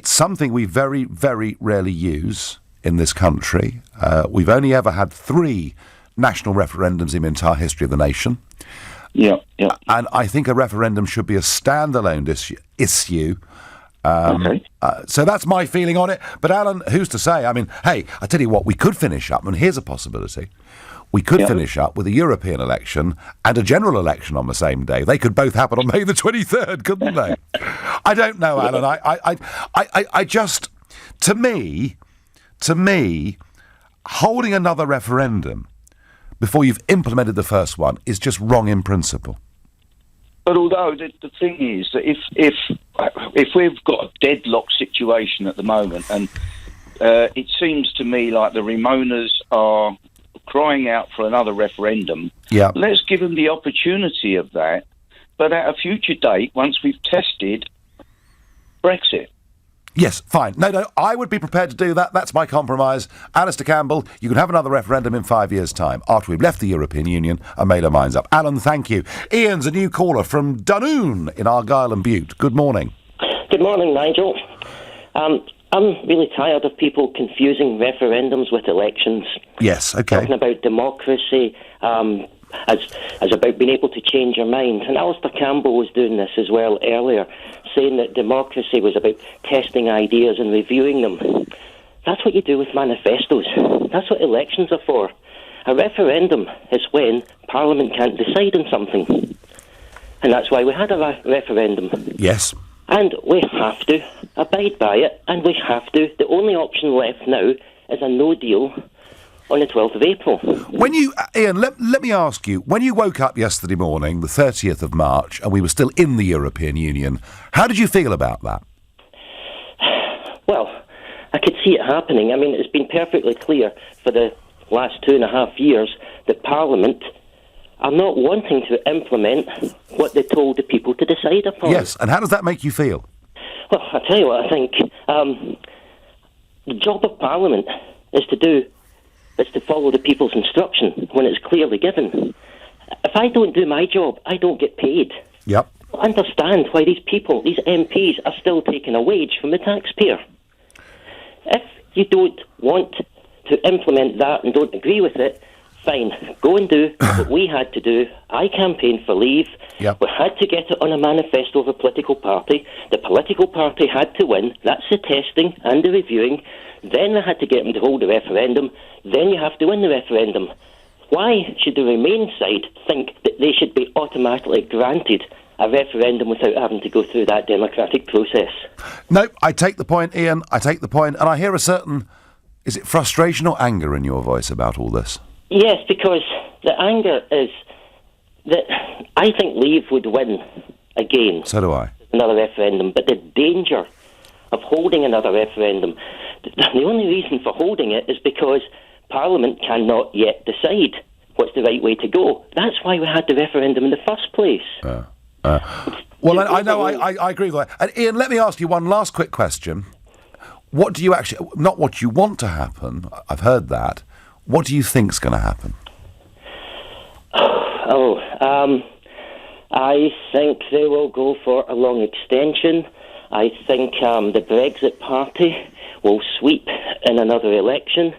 something we very, very rarely use in this country. We've only ever had 3 national referendums in the entire history of the nation. Yeah. And I think a referendum should be a standalone issue. Okay. So that's my feeling on it. But Alan, who's to say? I mean, hey, I tell you what, we could finish up, and here's a possibility. We could finish up with a European election and a general election on the same day. They could both happen on May the 23rd, couldn't they? I don't know, Alan. I just, to me, holding another referendum before you've implemented the first one is just wrong in principle. But although the thing is that if we've got a deadlock situation at the moment, and it seems to me like the Remoaners are crying out for another referendum, let's give them the opportunity of that, but at a future date, once we've tested Brexit. Yes, fine. No, I would be prepared to do that. That's my compromise. Alistair Campbell, you can have another referendum in 5 years' time, after we've left the European Union and made our minds up. Alan, thank you. Ian's a new caller from Dunoon in Argyll and Bute. Good morning. Good morning, Nigel. I'm really tired of people confusing referendums with elections. Yes, okay. Talking about democracy as about being able to change your mind. And Alistair Campbell was doing this as well earlier, saying that democracy was about testing ideas and reviewing them. That's what you do with manifestos. That's what elections are for. A referendum is when Parliament can't decide on something. And that's why we had a referendum. Yes. And we have to abide by it, and we have to. The only option left now is a no deal on the 12th of April. When you, Ian, let me ask you, when you woke up yesterday morning, the 30th of March, and we were still in the European Union, how did you feel about that? Well, I could see it happening. I mean, it's been perfectly clear for the last 2.5 years that Parliament are not wanting to implement what they told the people to decide upon. Yes, and how does that make you feel? Well, I'll tell you what I think. The job of Parliament is to follow the people's instruction when it's clearly given. If I don't do my job, I don't get paid. Yep. I understand why these people, these MPs, are still taking a wage from the taxpayer. If you don't want to implement that and don't agree with it, fine. Go and do what we had to do. I campaigned for leave. Yep. We had to get it on a manifesto of a political party. The political party had to win. That's the testing and the reviewing. Then they had to get them to hold a referendum. Then you have to win the referendum. Why should the Remain side think that they should be automatically granted a referendum without having to go through that democratic process? No, I take the point, Ian. I take the point, and I hear a certain, is it frustration or anger in your voice about all this? Yes, because the anger is that I think Leave would win again. So do I. Another referendum, but the danger of holding another referendum, the only reason for holding it is because Parliament cannot yet decide what's the right way to go. That's why we had the referendum in the first place. Well, I know, I agree with that. And Ian, let me ask you one last quick question. What do you actually, not what you want to happen, I've heard that, what do you think's going to happen? I think they will go for a long extension. I think the Brexit Party will sweep in another election.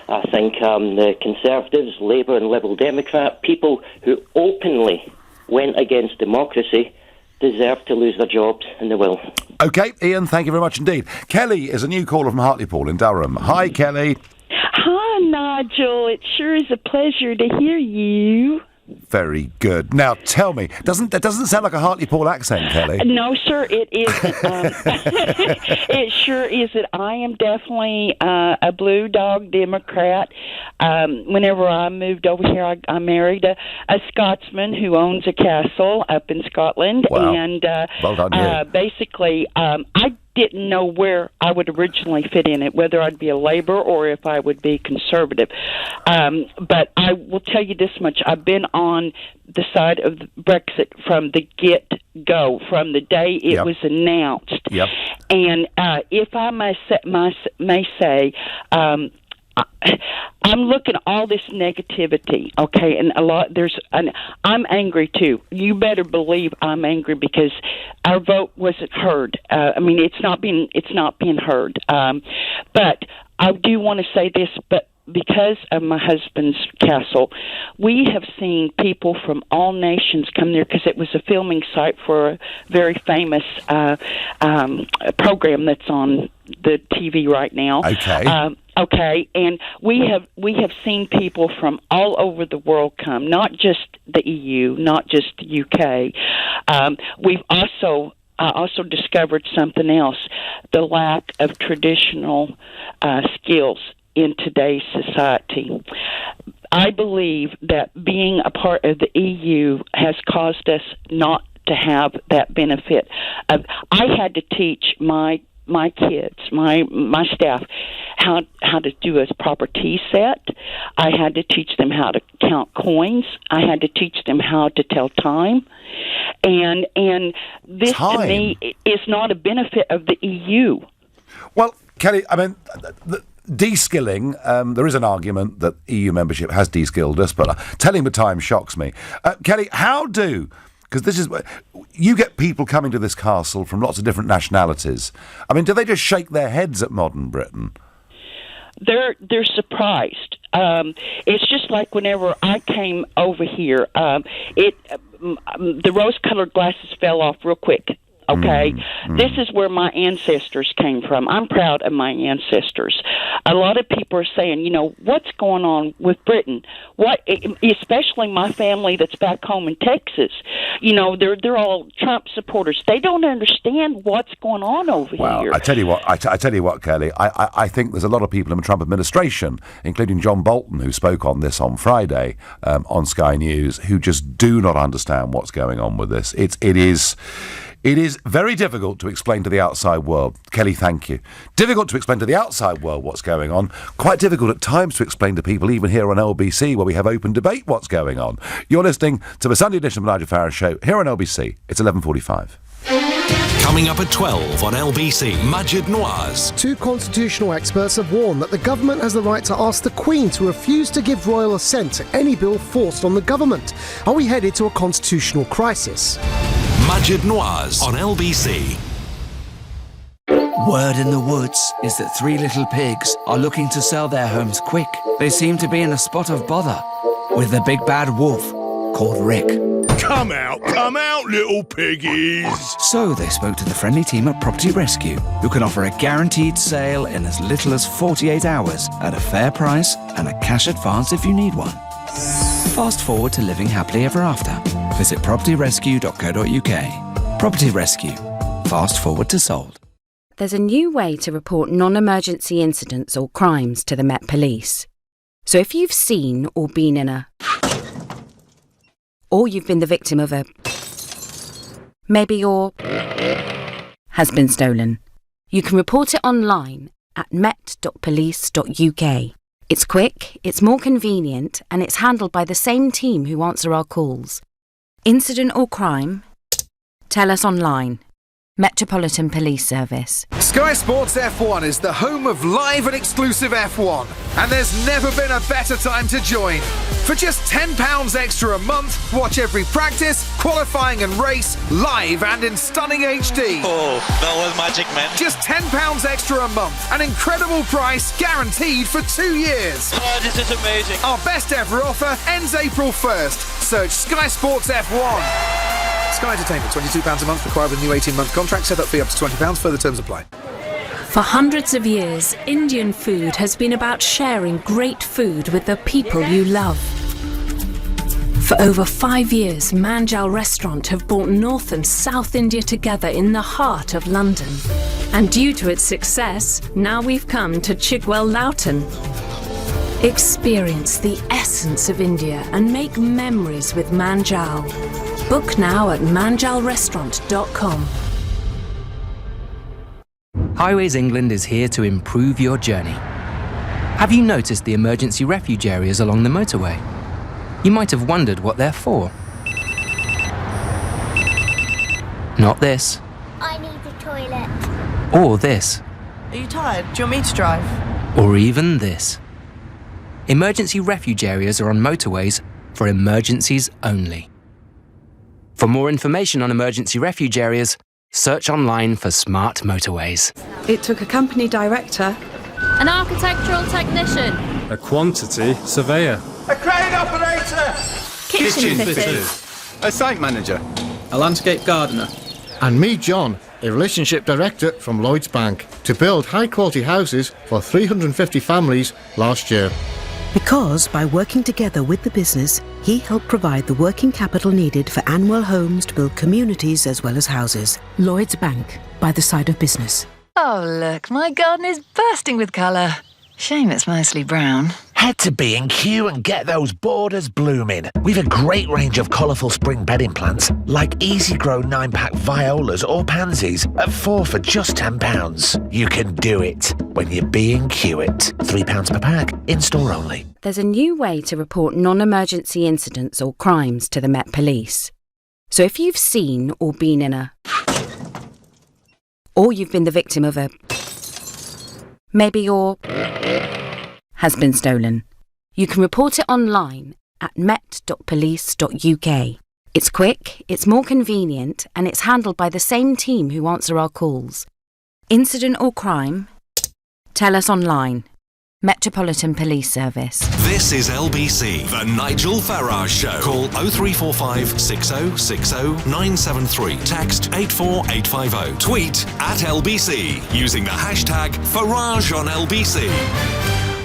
I think the Conservatives, Labour and Liberal Democrat, people who openly went against democracy, deserve to lose their jobs, and they will. OK, Ian, thank you very much indeed. Kelly is a new caller from Hartlepool in Durham. Hi, Kelly. Hi, Nigel. It sure is a pleasure to hear you. Very good. Now, tell me, that doesn't sound like a Hartlepool accent, Kelly. No, sir, it isn't. It sure isn't. I am definitely a blue dog Democrat. Whenever I moved over here, I married a Scotsman who owns a castle up in Scotland. Wow. And well done, you. basically, I didn't know where I would originally fit in it, whether I'd be a Labour or if I would be Conservative. But I will tell you this much. I've been on the side of Brexit from the get-go, from the day it was announced. Yep. And if I may say, I'm looking at all this negativity, okay, and I'm angry too. You better believe I'm angry because our vote wasn't heard. It's not being heard. But I do want to say this, but because of my husband's castle, we have seen people from all nations come there because it was a filming site for a very famous program that's on the TV right now. Okay. Okay, and we have seen people from all over the world come, not just the EU, not just the UK. We've also discovered something else: the lack of traditional skills in today's society. I believe that being a part of the EU has caused us not to have that benefit. I had to teach my kids, my staff, how to do a proper tea set. I had to teach them how to count coins. I had to teach them how to tell time. And this time, to me is not a benefit of the EU. Well, Kelly, de-skilling, there is an argument that EU membership has de-skilled us, but telling the time shocks me. Kelly, because this is, you get people coming to this castle from lots of different nationalities. Do they just shake their heads at modern Britain? They're surprised. It's just like whenever I came over here, the rose-colored glasses fell off real quick. Okay, This is where my ancestors came from. I'm proud of my ancestors. A lot of people are saying, what's going on with Britain? Especially my family that's back home in Texas. They're all Trump supporters. They don't understand what's going on over here. Well, I tell you what, Kelly. I think there's a lot of people in the Trump administration, including John Bolton, who spoke on this on Friday on Sky News, who just do not understand what's going on with this. It is very difficult to explain to the outside world. Kelly, thank you. Difficult to explain to the outside world what's going on. Quite difficult at times to explain to people, even here on LBC, where we have open debate, what's going on. You're listening to the Sunday edition of the Nigel Farage Show here on LBC. It's 11:45. Coming up at 12 on LBC, Majid Nawaz. Two constitutional experts have warned that the government has the right to ask the Queen to refuse to give royal assent to any bill forced on the government. Are we headed to a constitutional crisis? Majid Nawaz on LBC. Word in the woods is that three little pigs are looking to sell their homes quick. They seem to be in a spot of bother. with a big bad wolf called Rick. Come out, little piggies! So they spoke to the friendly team at Property Rescue, who can offer a guaranteed sale in as little as 48 hours at a fair price and a cash advance if you need one. Fast forward to living happily ever after. Visit propertyrescue.co.uk. Property Rescue. Fast forward to sold. There's a new way to report non-emergency incidents or crimes to the Met Police. So if you've seen or been in a... or you've been the victim of a... maybe your... has been stolen, you can report it online at met.police.uk. It's quick, it's more convenient, and it's handled by the same team who answer our calls. Incident or crime? Tell us online. Metropolitan Police Service. Sky Sports F1 is the home of live and exclusive F1, and there's never been a better time to join. For just £10 extra a month, watch every practice, qualifying and race live and in stunning HD. Oh, that was magic, man. Just £10 extra a month, an incredible price guaranteed for 2 years. Oh, this is amazing. Our best ever offer ends April 1st. Search Sky Sports F1. Sky Entertainment, £22 a month, required with a new 18-month contract. Set up fee up to £20. Further terms apply. For hundreds of years, Indian food has been about sharing great food with the people you love. For over 5 years, Manjal Restaurant have brought North and South India together in the heart of London. And due to its success, now we've come to Chigwell Loughton. Experience the essence of India and make memories with Manjal. Book now at manjalrestaurant.com. Highways England is here to improve your journey. Have you noticed the emergency refuge areas along the motorway? You might have wondered what they're for. Not this. I need the toilet. Or this. Are you tired? Do you want me to drive? Or even this. Emergency refuge areas are on motorways for emergencies only. For more information on emergency refuge areas, search online for smart motorways. It took a company director, An architectural technician. A quantity surveyor. A crane operator. Kitchen fitters. A site manager. A landscape gardener. And me, John, a relationship director from Lloyds Bank, to build high-quality houses for 350 families last year. Because by working together with the business, he helped provide the working capital needed for Anwell Homes to build communities as well as houses. Lloyds Bank, by the side of business. Oh, look, my garden is bursting with colour. Shame it's mostly brown. Head to B&Q and get those borders blooming. We've a great range of colourful spring bedding plants, like easy grow 9-pack violas or pansies at 4 for just £10. You can do it when you B&Q it. £3 per pack, in-store only. There's a new way to report non-emergency incidents or crimes to the Met Police. So if you've seen or been in a... or you've been the victim of a... maybe your... has been stolen, you can report it online at met.police.uk. It's quick, it's more convenient, and it's handled by the same team who answer our calls. Incident or crime? Tell us online. Metropolitan Police Service. This is LBC, the Nigel Farage Show. Call 0345 6060 973. Text 84850. Tweet at LBC using the hashtag Farage on LBC.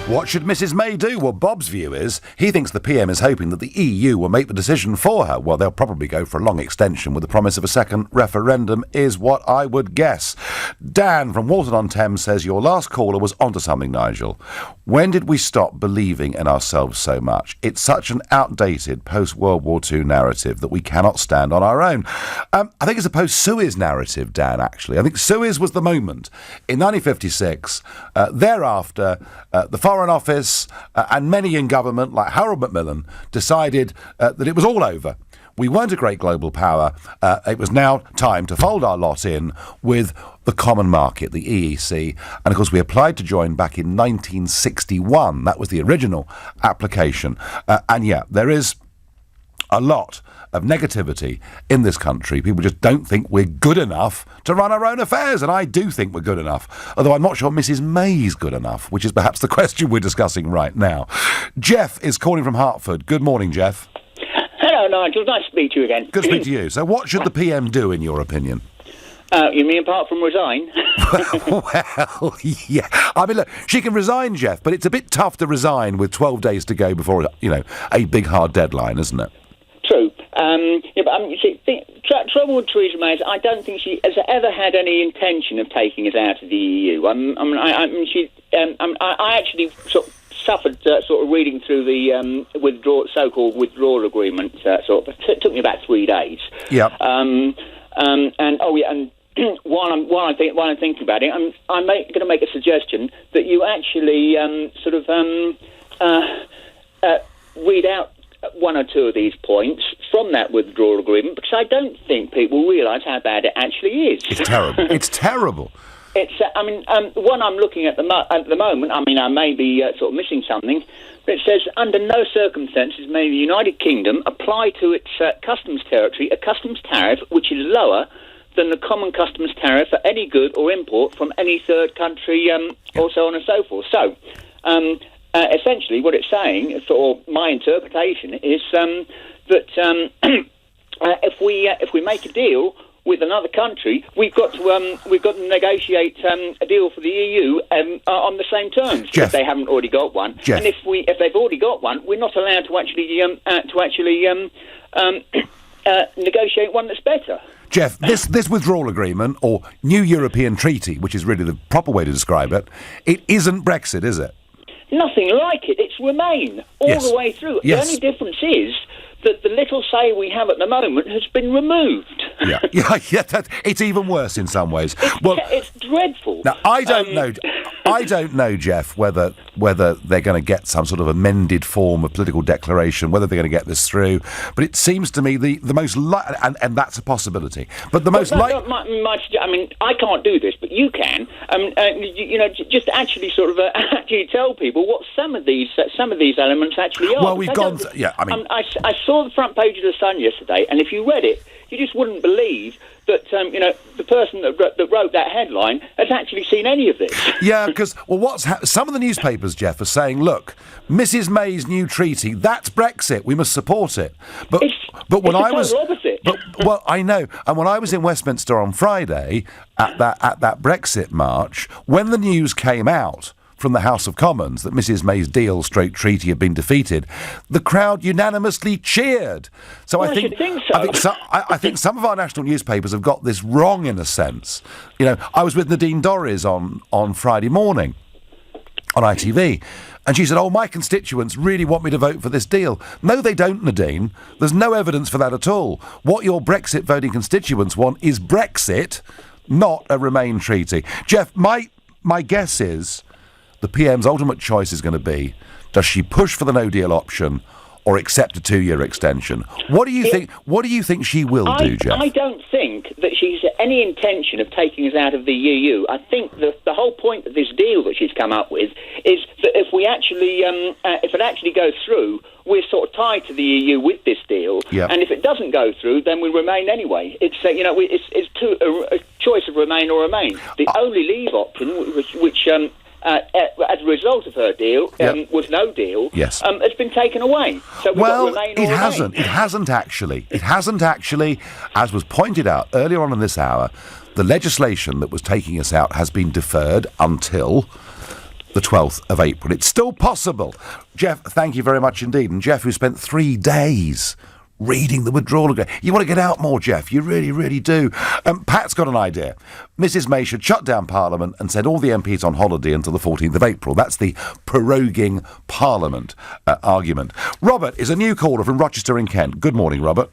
What should Mrs May do? Well, Bob's view is he thinks the PM is hoping that the EU will make the decision for her. Well, they'll probably go for a long extension with the promise of a second referendum, is what I would guess. Dan from Walton-on-Thames says, your last caller was onto something, Nigel. When did we stop believing in ourselves so much? It's such an outdated post-World War II narrative that we cannot stand on our own. I think it's a post-Suez narrative, Dan, actually. I think Suez was the moment. In 1956, thereafter, the Foreign Office and many in government, like Harold Macmillan, decided that it was all over. We weren't a great global power. It was now time to fold our lot in with the common market, the EEC. And of course, we applied to join back in 1961. That was the original application. And yeah, there is a lot of negativity in this country. People just don't think we're good enough to run our own affairs, and I do think we're good enough. Although I'm not sure Mrs May's good enough, which is perhaps the question we're discussing right now. Jeff is calling from Hertford. Good morning, Jeff. Hello, Nigel. Nice to speak to you again. Good to speak to you. So what should the PM do, in your opinion? You mean apart from resign? Well, yeah. I mean, look, she can resign, Jeff, but it's a bit tough to resign with 12 days to go before, a big, hard deadline, isn't it? True. Yeah, but you see, trouble with Theresa May is I don't think she has ever had any intention of taking us out of the EU. I actually sort of suffered sort of reading through the so-called withdrawal agreement. It took me about 3 days. Yeah. While I'm thinking about it, I'm going to make a suggestion that you actually read out one or two of these points from that withdrawal agreement, because I don't think people realise how bad it actually is. It's terrible. It's terrible. It's. The one I'm looking at the moment. I mean, I may be sort of missing something. But it says, under no circumstances may the United Kingdom apply to its customs territory a customs tariff which is lower than the common customs tariff for any good or import from any third country, or so on and so forth. So, essentially, what it's saying, or my interpretation, is that if we make a deal with another country, we've got to negotiate a deal for the EU on the same terms, Jeff, if they haven't already got one. Jeff. And if they've already got one, we're not allowed to actually negotiate one that's better. Jeff, this withdrawal agreement, or new European treaty, which is really the proper way to describe it, it isn't Brexit, is it? Nothing like it. It's Remain all the way through. Yes. The only difference is that the little say we have at the moment has been removed. Yeah, it's even worse in some ways. It's dreadful. Now, I don't know, Jeff, whether they're going to get some sort of amended form of political declaration, whether they're going to get this through. But it seems to me the most and that's a possibility. But the most likely. I mean, I can't do this, but you can. Just actually sort of actually tell people what some of these elements actually are. Well, we've gone. I saw the front page of the Sun yesterday, and if you read it, you just wouldn't believe that the person that wrote that headline has actually seen any of this. Yeah, because some of the newspapers, Jeff, are saying, look, Mrs May's new treaty, that's Brexit. We must support it. But when I was opposite. Well, I know. And when I was in Westminster on Friday at that Brexit march, when the news came out from the House of Commons that Mrs May's deal/treaty had been defeated, the crowd unanimously cheered. So I think some of our national newspapers have got this wrong in a sense. I was with Nadine Dorries on Friday morning on ITV, and she said, my constituents really want me to vote for this deal. No, they don't, Nadine. There's no evidence for that at all. What your Brexit voting constituents want is Brexit, not a Remain treaty. Jeff, my guess is the PM's ultimate choice is going to be, does she push for the no deal option or accept a 2-year extension? What do you think? What do you think she will do, Jeff? I don't think that she's any intention of taking us out of the EU. I think the whole point of this deal that she's come up with is that if it actually goes through, we're sort of tied to the EU with this deal. Yep. And if it doesn't go through, then we remain anyway. It's a choice of Remain or Remain. The only leave option, which as a result of her deal, was no deal, yes, has been taken away. So we've got Remain or Remain. Hasn't. It hasn't actually. It hasn't actually. As was pointed out earlier on in this hour, the legislation that was taking us out has been deferred until the 12th of April. It's still possible. Jeff, thank you very much indeed. And Jeff, who spent 3 days reading the withdrawal agreement. You want to get out more, Jeff. You really, really do. Pat's got an idea. Mrs May should shut down Parliament and send all the MPs on holiday until the 14th of April. That's the proroguing Parliament argument. Robert is a new caller from Rochester in Kent. Good morning, Robert.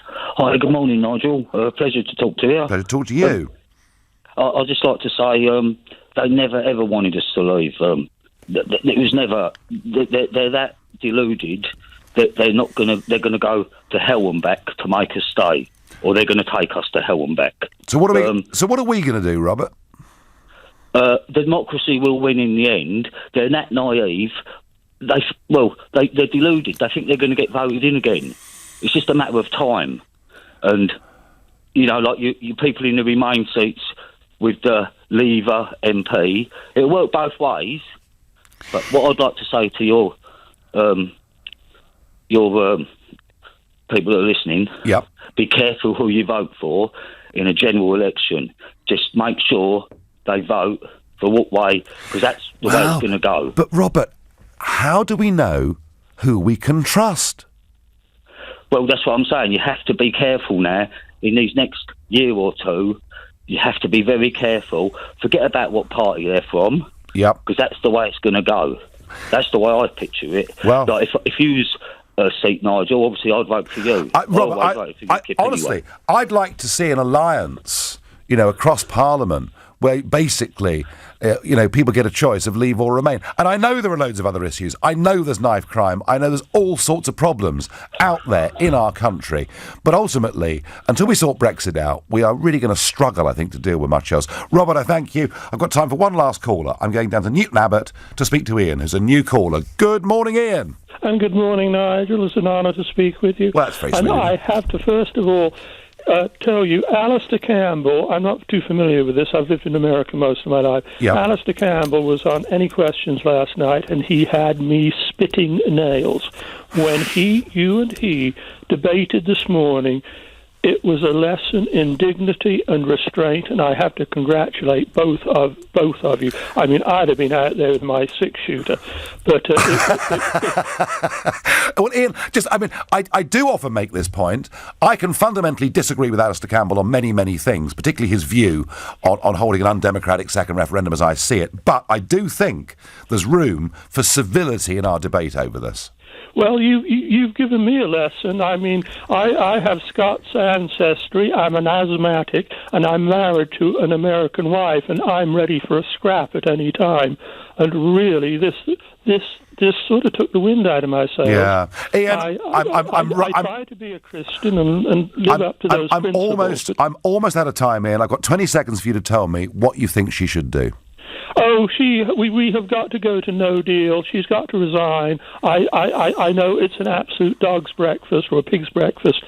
Hi, good morning, Nigel. Pleasure to talk to you. Pleasure to talk to you. I'd just like to say they never, ever wanted us to leave. It was never... They're that deluded that they're going to go to hell and back to make us stay, or they're going to take us to hell and back. So what are we going to do, Robert? Democracy will win in the end. They're that naive. They're deluded. They think they're going to get voted in again. It's just a matter of time. And, you know, like you people in the Remain seats with the Leaver MP, it'll work both ways. But what I'd like to say to your people that are listening, be careful who you vote for in a general election. Just make sure they vote for what way, because that's the way it's going to go. But, Robert, how do we know who we can trust? Well, that's what I'm saying. You have to be careful now. In these next year or two, you have to be very careful. Forget about what party they're from. Yep. Because that's the way it's going to go. That's the way I picture it. Well, like if you use a seat, Nigel, obviously I'd vote for you. Robert, honestly, I'd like to see an alliance, you know, across Parliament where basically, you know, people get a choice of leave or remain. And I know there are loads of other issues. I know there's knife crime. I know there's all sorts of problems out there in our country. But ultimately, until we sort Brexit out, we are really going to struggle, I think, to deal with much else. Robert, I thank you. I've got time for one last caller. I'm going down to Newton Abbot to speak to Ian, who's a new caller. Good morning, Ian. And good morning, Nigel. It's an honour to speak with you. Well, that's very sweet. And I have to, first of all, tell you, Alistair Campbell, I'm not too familiar with this, I've lived in America most of my life. Yep. Alistair Campbell was on Any Questions last night, and he had me spitting nails. When you and he debated this morning, it was a lesson in dignity and restraint, and I have to congratulate both of you. I mean, I'd have been out there with my six-shooter, but... Well, Ian, I do often make this point. I can fundamentally disagree with Alistair Campbell on many, many things, particularly his view on holding an undemocratic second referendum as I see it. But I do think there's room for civility in our debate over this. Well, you've given me a lesson. I mean, I have Scots ancestry, I'm an asthmatic, and I'm married to an American wife, and I'm ready for a scrap at any time. And really, this sort of took the wind out of my sails. Yeah. Ian, I try to be a Christian and live up to those principles. I'm almost out of time, Ian. I've got 20 seconds for you to tell me what you think she should do. Oh, we have got to go to no deal. She's got to resign. I know it's an absolute dog's breakfast or a pig's breakfast.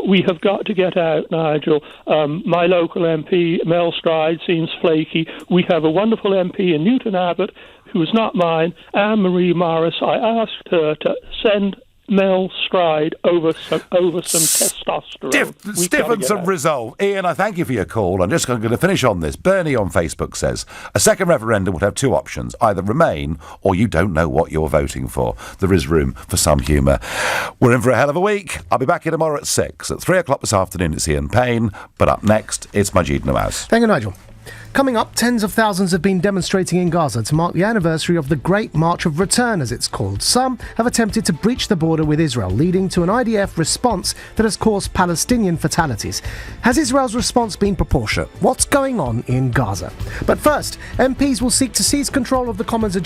We have got to get out, Nigel. My local MP, Mel Stride, seems flaky. We have a wonderful MP in Newton Abbot, who is not mine, Anne-Marie Morris. I asked her to send Mel Stride over some testosterone. Stiffen some resolve. Ian, I thank you for your call. I'm just going to finish on this. Bernie on Facebook says, a second referendum would have two options, either remain or you don't know what you're voting for. There is room for some humour. We're in for a hell of a week. I'll be back here tomorrow at 6. At 3 o'clock this afternoon, it's Ian Payne. But up next, it's Majid Nawaz. Thank you, Nigel. Coming up, tens of thousands have been demonstrating in Gaza to mark the anniversary of the Great March of Return, as it's called. Some have attempted to breach the border with Israel, leading to an IDF response that has caused Palestinian fatalities. Has Israel's response been proportionate? What's going on in Gaza? But first, MPs will seek to seize control of the Commons agenda.